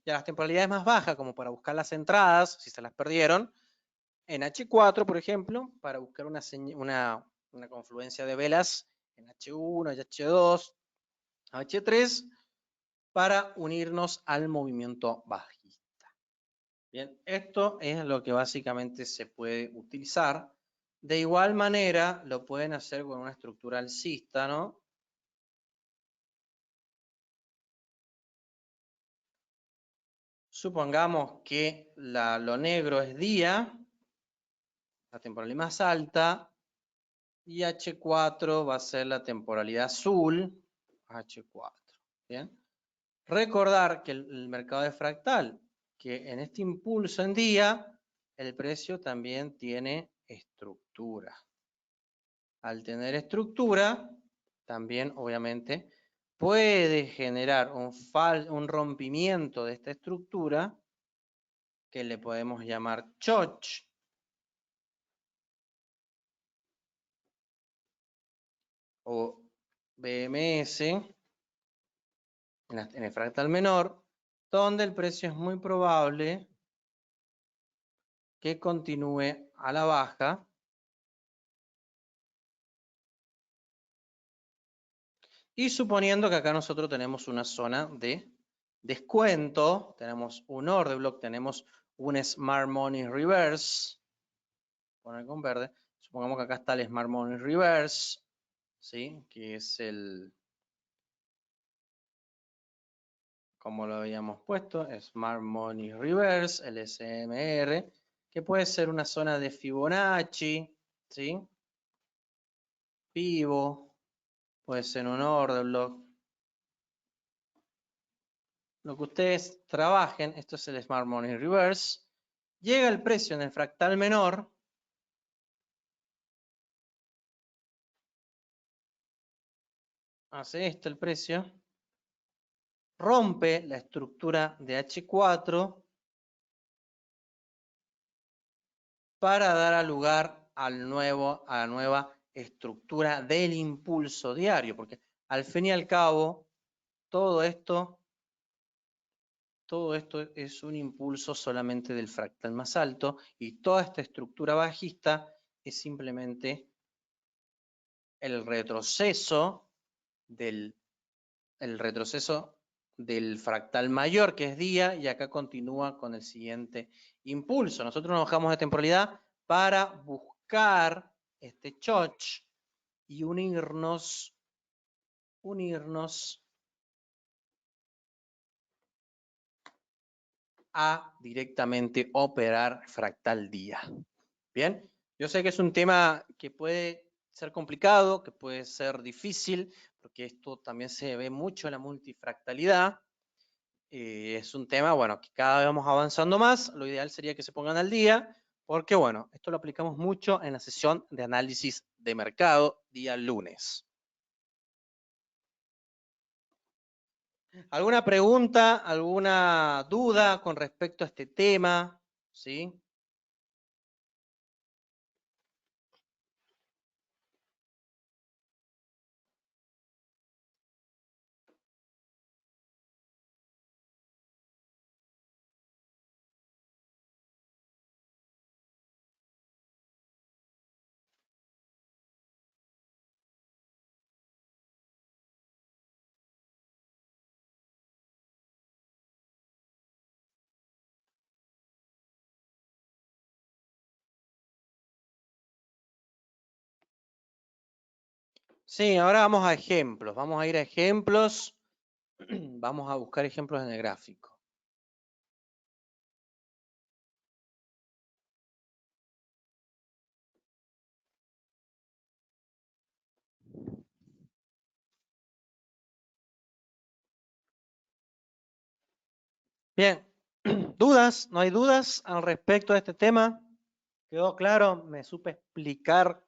[SPEAKER 1] y a las temporalidades más bajas, como para buscar las entradas, si se las perdieron, en H4, por ejemplo, para buscar una confluencia de velas en H1, H2, H3, para unirnos al movimiento bajista. Bien, esto es lo que básicamente se puede utilizar. De igual manera, lo pueden hacer con una estructura alcista, ¿no? Supongamos que lo negro es día, la temporalidad más alta, y H4 va a ser la temporalidad azul, H4. ¿Bien? Recordar que el mercado de fractal, que en este impulso en día, el precio también tiene estructura. Al tener estructura, también obviamente puede generar un rompimiento de esta estructura que le podemos llamar choch o BMS en el fractal menor, donde el precio es muy probable que continúe a la baja y suponiendo que acá nosotros tenemos una zona de descuento, tenemos un order block, tenemos un Smart Money Reverse, poner con verde, supongamos que acá está el Smart Money Reverse, ¿sí? Que es el, como lo habíamos puesto, Smart Money Reverse, el SMR, que puede ser una zona de Fibonacci, ¿sí? Pivo, puede ser un order block. Lo que ustedes trabajen, esto es el Smart Money Reverse, llega el precio en el fractal menor, hace esto el precio, rompe la estructura de H4 para dar lugar a la nueva estructura del impulso diario, porque al fin y al cabo, todo esto es un impulso solamente del fractal más alto y toda esta estructura bajista es simplemente el retroceso del fractal mayor, que es día, y acá continúa con el siguiente impulso. Nosotros nos bajamos de temporalidad para buscar este choch y unirnos a directamente operar fractal día. Bien, yo sé que es un tema que puede ser complicado, que puede ser difícil, porque esto también se ve mucho en la multifractalidad. Es un tema, bueno, que cada vez vamos avanzando más. Lo ideal sería que se pongan al día, porque, bueno, esto lo aplicamos mucho en la sesión de análisis de mercado día lunes. ¿Alguna pregunta, alguna duda con respecto a este tema? ¿Sí? Sí, ahora vamos a ejemplos. Vamos a ir a ejemplos. Vamos a buscar ejemplos en el gráfico. Bien, ¿dudas? ¿No hay dudas al respecto de este tema? ¿Quedó claro? ¿Me supe explicar?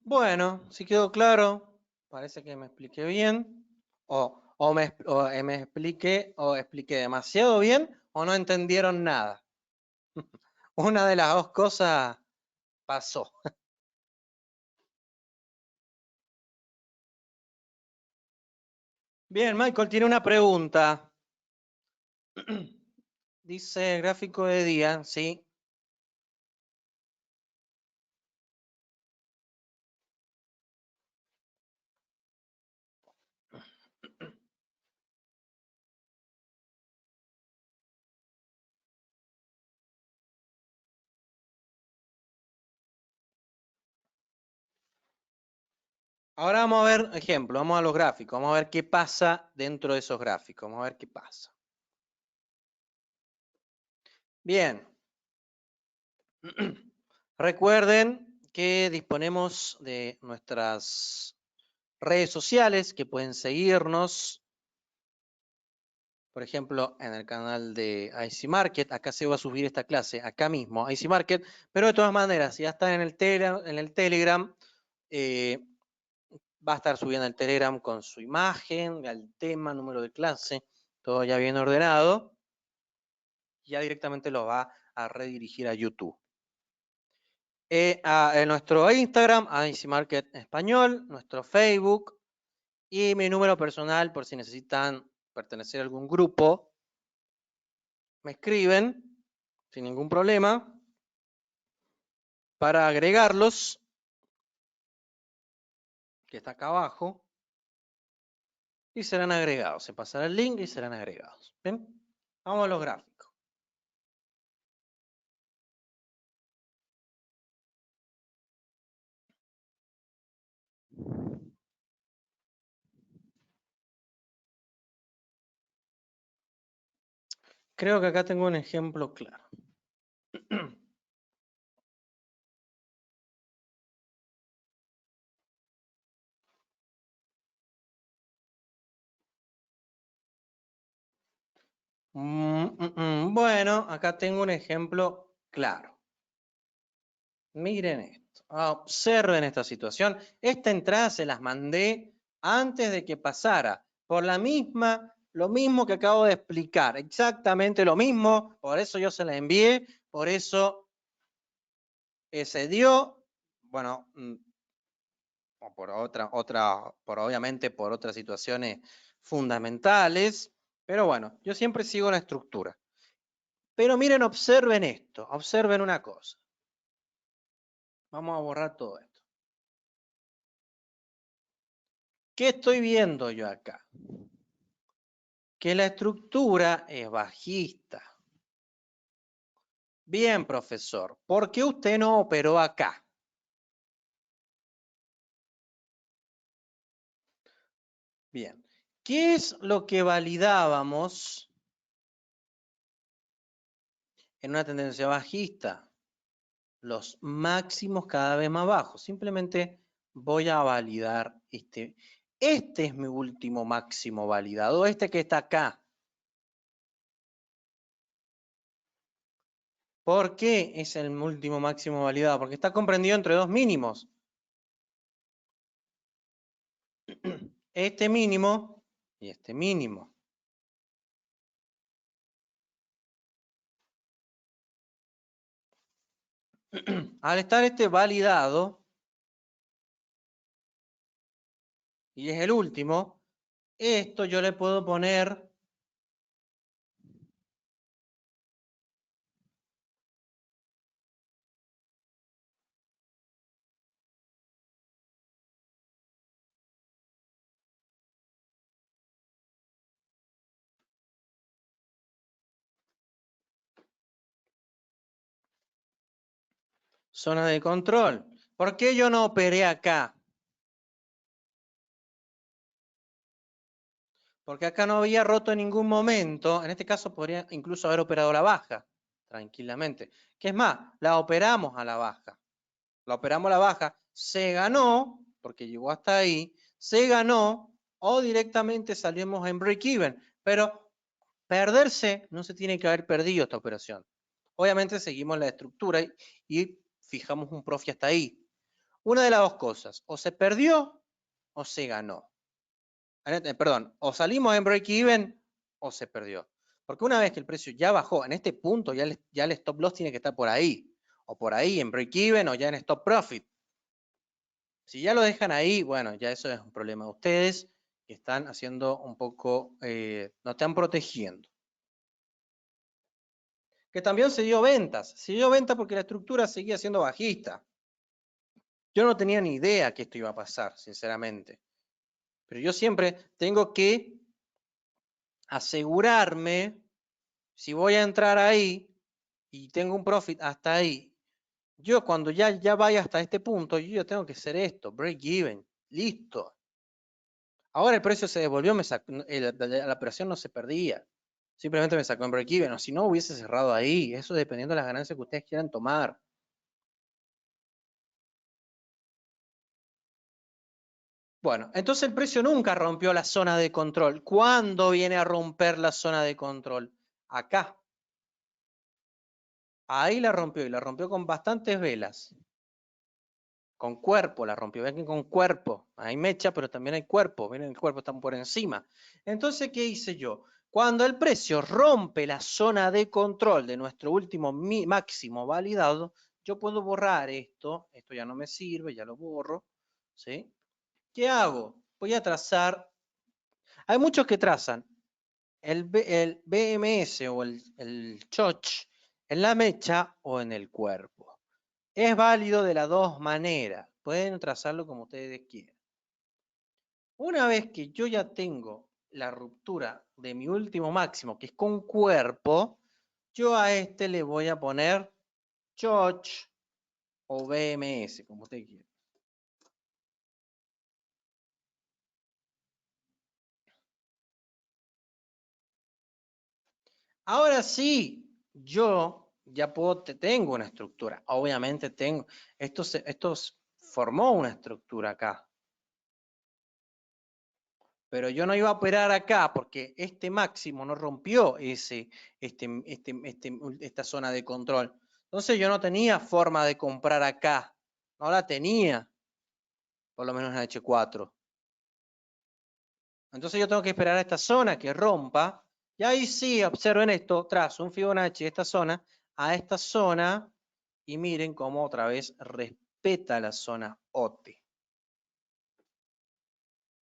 [SPEAKER 1] Bueno, si quedó claro, parece que me expliqué bien, me expliqué o expliqué demasiado bien o no entendieron nada. Una de las dos cosas pasó. Bien, Michael tiene una pregunta. Dice gráfico de día, sí. Ahora vamos a ver ejemplo, vamos a los gráficos, vamos a ver qué pasa dentro de esos gráficos, vamos a ver qué pasa. Bien. Recuerden que disponemos de nuestras redes sociales que pueden seguirnos, por ejemplo, en el canal de IC Market. Acá se va a subir esta clase, acá mismo, IC Market, pero de todas maneras, si ya está en el Telegram, va a estar subiendo el Telegram con su imagen, el tema, número de clase, todo ya bien ordenado. Ya directamente lo va a redirigir a YouTube. En nuestro Instagram, IC Market Español, nuestro Facebook y mi número personal por si necesitan pertenecer a algún grupo. Me escriben sin ningún problema para agregarlos, que está acá abajo, y serán agregados. Se pasará el link y serán agregados. ¿Bien? Vamos a los gráficos. Creo que acá tengo un ejemplo claro. Bueno, acá tengo un ejemplo claro. Miren esto, observen esta situación. Esta entrada se las mandé antes de que pasara, por lo mismo que acabo de explicar, exactamente lo mismo, por eso yo se la envié, por eso se dio, bueno, o por obviamente por otras situaciones fundamentales, pero bueno, yo siempre sigo la estructura. Pero miren, observen esto, observen una cosa. Vamos a borrar todo esto. ¿Qué estoy viendo yo acá? Que la estructura es bajista. Bien, profesor, ¿por qué usted no operó acá? Bien, ¿qué es lo que validábamos en una tendencia bajista? Los máximos cada vez más bajos. Simplemente voy a validar este. Este es mi último máximo validado, este que está acá. ¿Por qué es el último máximo validado? Porque está comprendido entre dos mínimos. Este mínimo y este mínimo. Al estar este validado, y es el último, esto yo le puedo poner zona de control. ¿Por qué yo no operé acá? Porque acá no había roto en ningún momento. En este caso podría incluso haber operado la baja, tranquilamente. ¿Qué es más? La operamos a la baja. La operamos a la baja, se ganó, porque llegó hasta ahí, se ganó, o directamente salimos en break-even. Pero perderse no se tiene que haber perdido esta operación. Obviamente seguimos la estructura y fijamos un profit hasta ahí. Una de las dos cosas, o se perdió o se ganó. Perdón, o salimos en break-even o se perdió. Porque una vez que el precio ya bajó, en este punto ya el stop loss tiene que estar por ahí, o por ahí en break-even o ya en stop profit. Si ya lo dejan ahí, bueno, ya eso es un problema de ustedes, que están haciendo un poco, no están protegiendo. Que también se dio ventas porque la estructura seguía siendo bajista. Yo no tenía ni idea que esto iba a pasar, sinceramente. Pero yo siempre tengo que asegurarme, si voy a entrar ahí y tengo un profit hasta ahí, yo cuando ya vaya hasta este punto, yo tengo que hacer esto, break even, listo. Ahora el precio se devolvió, la operación no se perdía. Simplemente me sacó en break even, o si no hubiese cerrado ahí. Eso dependiendo de las ganancias que ustedes quieran tomar. Bueno, entonces el precio nunca rompió la zona de control. ¿Cuándo viene a romper la zona de control? Acá. Ahí la rompió y la rompió con bastantes velas. Con cuerpo la rompió. Ven que con cuerpo. Hay mecha, pero también hay cuerpo. Miren, el cuerpo está por encima. Entonces, ¿qué hice yo? Cuando el precio rompe la zona de control de nuestro último máximo validado, yo puedo borrar esto. Esto ya no me sirve, ya lo borro. ¿Sí? ¿Qué hago? Voy a trazar. Hay muchos que trazan el BMS o el choch en la mecha o en el cuerpo. Es válido de las dos maneras. Pueden trazarlo como ustedes quieran. Una vez que yo ya tengo la ruptura de mi último máximo, que es con cuerpo, yo a este le voy a poner choch o BMS, como usted quiera. Ahora sí, yo ya tengo una estructura. Obviamente tengo, esto formó una estructura acá. Pero yo no iba a operar acá porque este máximo no rompió esta zona de control. Entonces yo no tenía forma de comprar acá. No la tenía, por lo menos en H4. Entonces yo tengo que esperar a esta zona que rompa. Y ahí sí, observen esto, trazo un Fibonacci de esta zona a esta zona y miren cómo otra vez respeta la zona OT.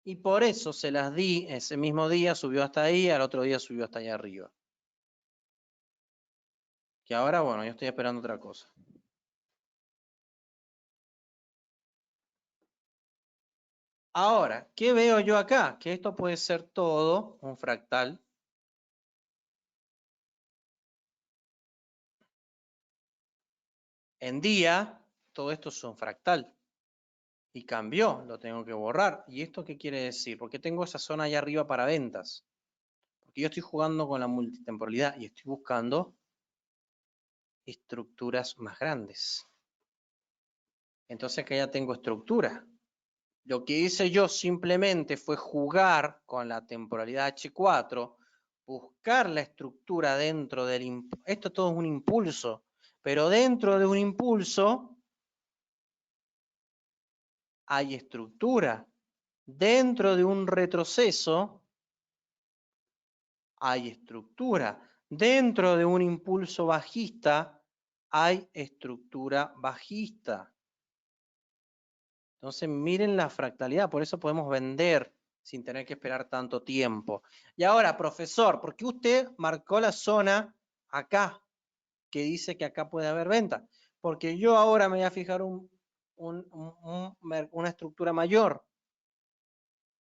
[SPEAKER 1] Y por eso se las di, ese mismo día subió hasta ahí, al otro día subió hasta allá arriba. Que ahora, bueno, yo estoy esperando otra cosa. Ahora, ¿qué veo yo acá? Que esto puede ser todo un fractal. En día, todo esto es un fractal. Y cambió, lo tengo que borrar. ¿Y esto qué quiere decir? Porque tengo esa zona allá arriba para ventas. Porque yo estoy jugando con la multitemporalidad y estoy buscando estructuras más grandes. Entonces acá ya tengo estructura. Lo que hice yo simplemente fue jugar con la temporalidad H4, buscar la estructura dentro del esto todo es un impulso, pero dentro de un impulso hay estructura. Dentro de un retroceso hay estructura. Dentro de un impulso bajista hay estructura bajista. Entonces miren la fractalidad, por eso podemos vender sin tener que esperar tanto tiempo. Y ahora, profesor, ¿por qué usted marcó la zona acá, que dice que acá puede haber venta? Porque yo ahora me voy a fijar una estructura mayor.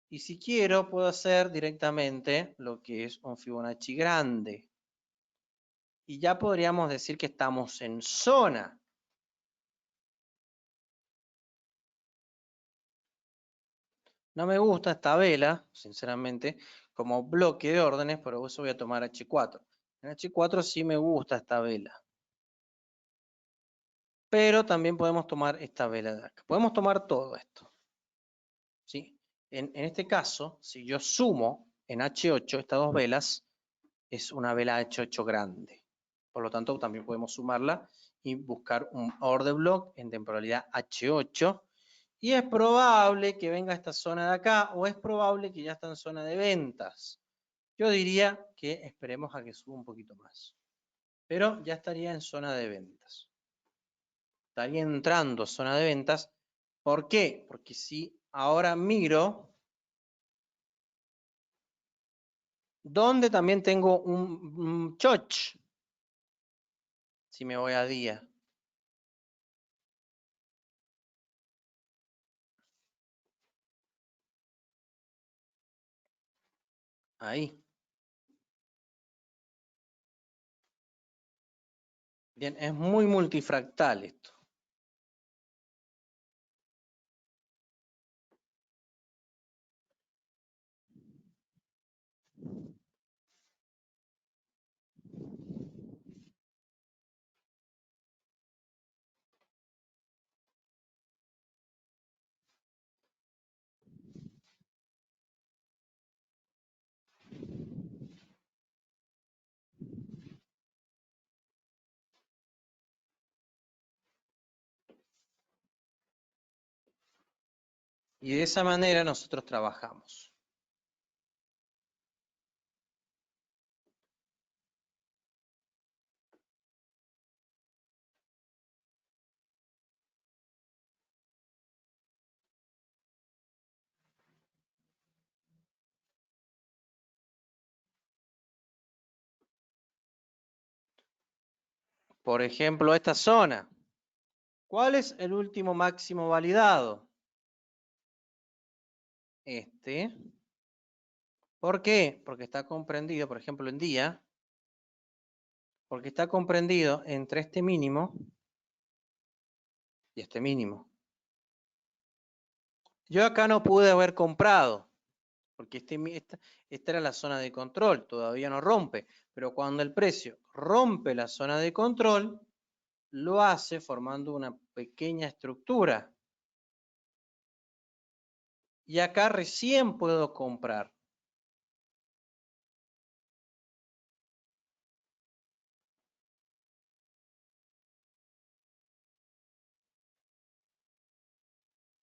[SPEAKER 1] Y si quiero, puedo hacer directamente lo que es un Fibonacci grande. Y ya podríamos decir que estamos en zona. No me gusta esta vela, sinceramente, como bloque de órdenes, pero eso voy a tomar H4. En H4 sí me gusta esta vela. Pero también podemos tomar esta vela de acá. Podemos tomar todo esto. ¿Sí? En este caso, si yo sumo en H8 estas dos velas, es una vela H8 grande. Por lo tanto, también podemos sumarla y buscar un order block en temporalidad H8 Y es probable que venga a esta zona de acá o es probable que ya está en zona de ventas. Yo diría que esperemos a que suba un poquito más. Pero ya estaría en zona de ventas. Estaría entrando a zona de ventas. ¿Por qué? Porque si ahora miro, donde también tengo un choch, si me voy a día. Ahí. Bien, es muy multifractal esto. Y de esa manera nosotros trabajamos. Por ejemplo, esta zona. ¿Cuál es el último máximo validado? Este. ¿Por qué? Porque está comprendido, por ejemplo, en día, porque está comprendido entre este mínimo y este mínimo. Yo acá no pude haber comprado, porque esta era la zona de control, todavía no rompe, pero cuando el precio rompe la zona de control, lo hace formando una pequeña estructura. Y acá recién puedo comprar.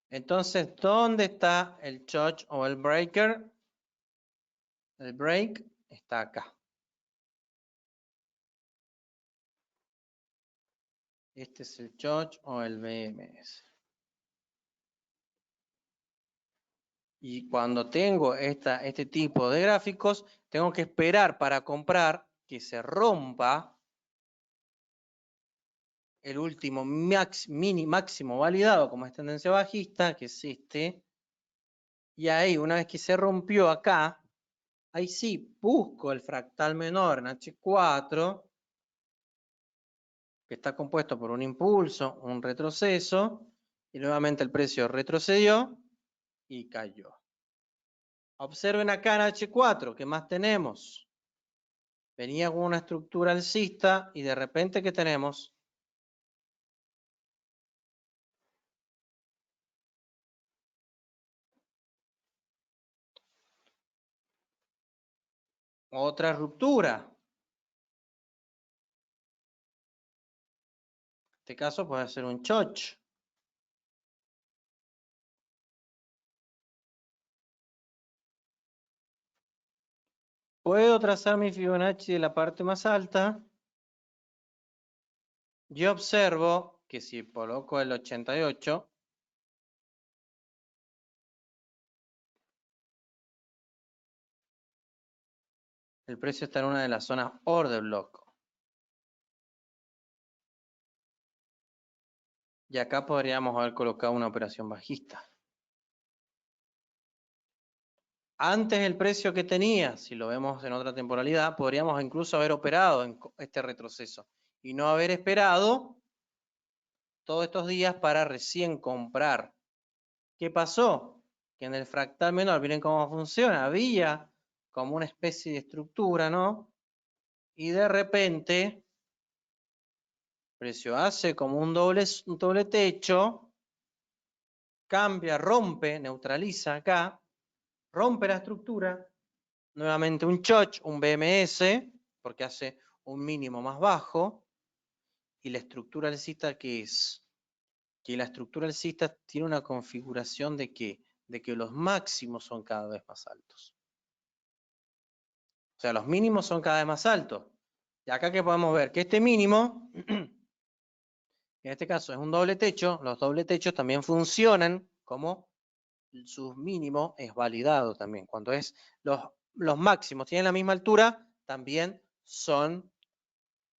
[SPEAKER 1] Entonces, ¿dónde está el choch o el breaker? El break está acá. Este es el choch o el BMS. Y cuando tengo este tipo de gráficos, tengo que esperar para comprar que se rompa el último máximo validado como es tendencia bajista, que es este. Y ahí, una vez que se rompió acá, ahí sí busco el fractal menor en H4, que está compuesto por un impulso, un retroceso, y nuevamente el precio retrocedió y cayó. Observen acá en H4, ¿qué más tenemos? Venía con una estructura alcista y de repente, ¿qué tenemos? Otra ruptura. En este caso puede ser un choch. Puedo trazar mi Fibonacci de la parte más alta. Yo observo que si coloco el 88, el precio está en una de las zonas order block. Y acá podríamos haber colocado una operación bajista. Antes el precio que tenía, si lo vemos en otra temporalidad, podríamos incluso haber operado en este retroceso y no haber esperado todos estos días para recién comprar. ¿Qué pasó? Que en el fractal menor, miren cómo funciona, había como una especie de estructura, ¿no? Y de repente, el precio hace como un doble techo, cambia, rompe, neutraliza acá, rompe la estructura, nuevamente un choch, un BMS, porque hace un mínimo más bajo, y la estructura alcista que es que la estructura alcista tiene una configuración de ¿qué? De que los máximos son cada vez más altos. O sea, los mínimos son cada vez más altos. Y acá que podemos ver que este mínimo, en este caso es un doble techo, los doble techos también funcionan como su mínimo es validado también. Cuando es los máximos tienen la misma altura, también son,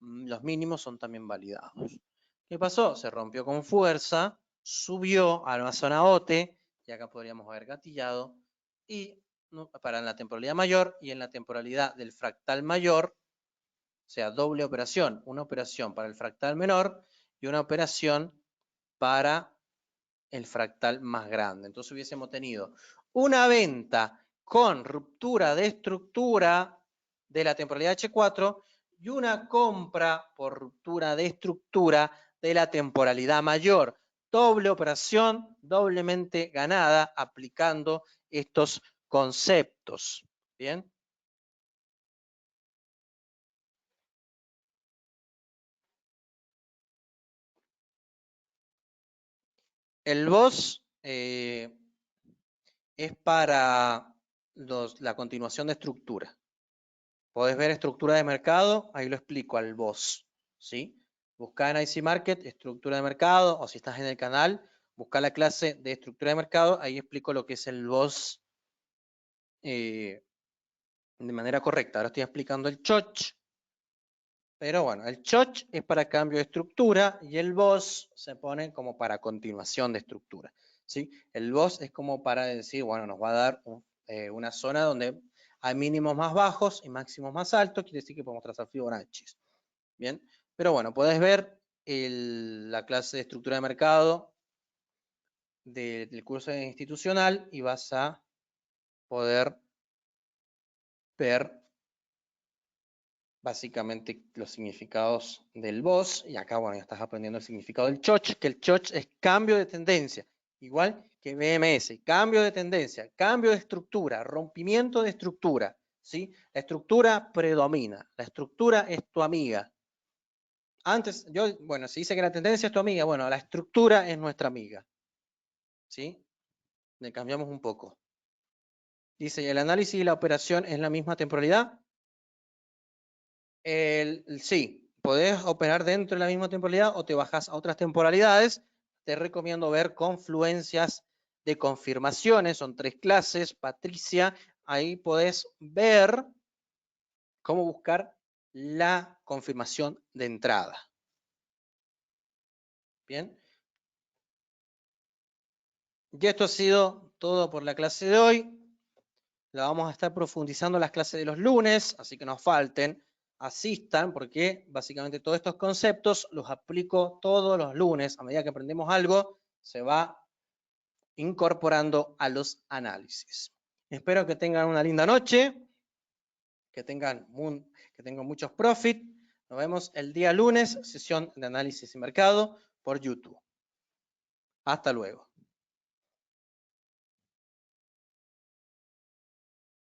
[SPEAKER 1] los mínimos son también validados. ¿Qué pasó? Se rompió con fuerza, subió a la zona OT, y acá podríamos haber gatillado, y para en la temporalidad mayor y en la temporalidad del fractal mayor, o sea, doble operación, una operación para el fractal menor y una operación para el fractal más grande. Entonces hubiésemos tenido una venta con ruptura de estructura de la temporalidad H4 y una compra por ruptura de estructura de la temporalidad mayor. Doble operación, doblemente ganada aplicando estos conceptos. ¿Bien? El BOS es para la continuación de estructura. Podés ver estructura de mercado, ahí lo explico al BOS, ¿sí? Busca en IC Market, estructura de mercado, o si estás en el canal, busca la clase de estructura de mercado, ahí explico lo que es el BOS de manera correcta. Ahora estoy explicando el CHOCH, pero bueno, el CHOCH es para cambio de estructura y el BOS se pone como para continuación de estructura, ¿sí? El BOS es como para decir, bueno, nos va a dar una zona donde hay mínimos más bajos y máximos más altos, quiere decir que podemos trazar Fibonacci. Bien, pero bueno, podés ver la clase de estructura de mercado del curso institucional y vas a poder ver básicamente los significados del BOS. Y acá, bueno, ya estás aprendiendo el significado del CHOCH, que el CHOCH es cambio de tendencia, igual que BMS, cambio de tendencia, cambio de estructura, rompimiento de estructura, ¿sí? La estructura predomina, la estructura es tu amiga. Antes, bueno, se dice que la tendencia es tu amiga, bueno, la estructura es nuestra amiga, ¿sí? Le cambiamos un poco. Dice, ¿el análisis y la operación es la misma temporalidad? Sí, podés operar dentro de la misma temporalidad o te bajas a otras temporalidades. Te recomiendo ver confluencias de confirmaciones, son 3 clases, Patricia, ahí podés ver cómo buscar la confirmación de entrada. Bien. Y esto ha sido todo por la clase de hoy. La vamos a estar profundizando en las clases de los lunes, así que no falten, asistan, porque básicamente todos estos conceptos los aplico todos los lunes. A medida que aprendemos algo, se va incorporando a los análisis. Espero que tengan una linda noche, que tengan muchos profit. Nos vemos el día lunes, sesión de análisis y mercado por YouTube. Hasta luego.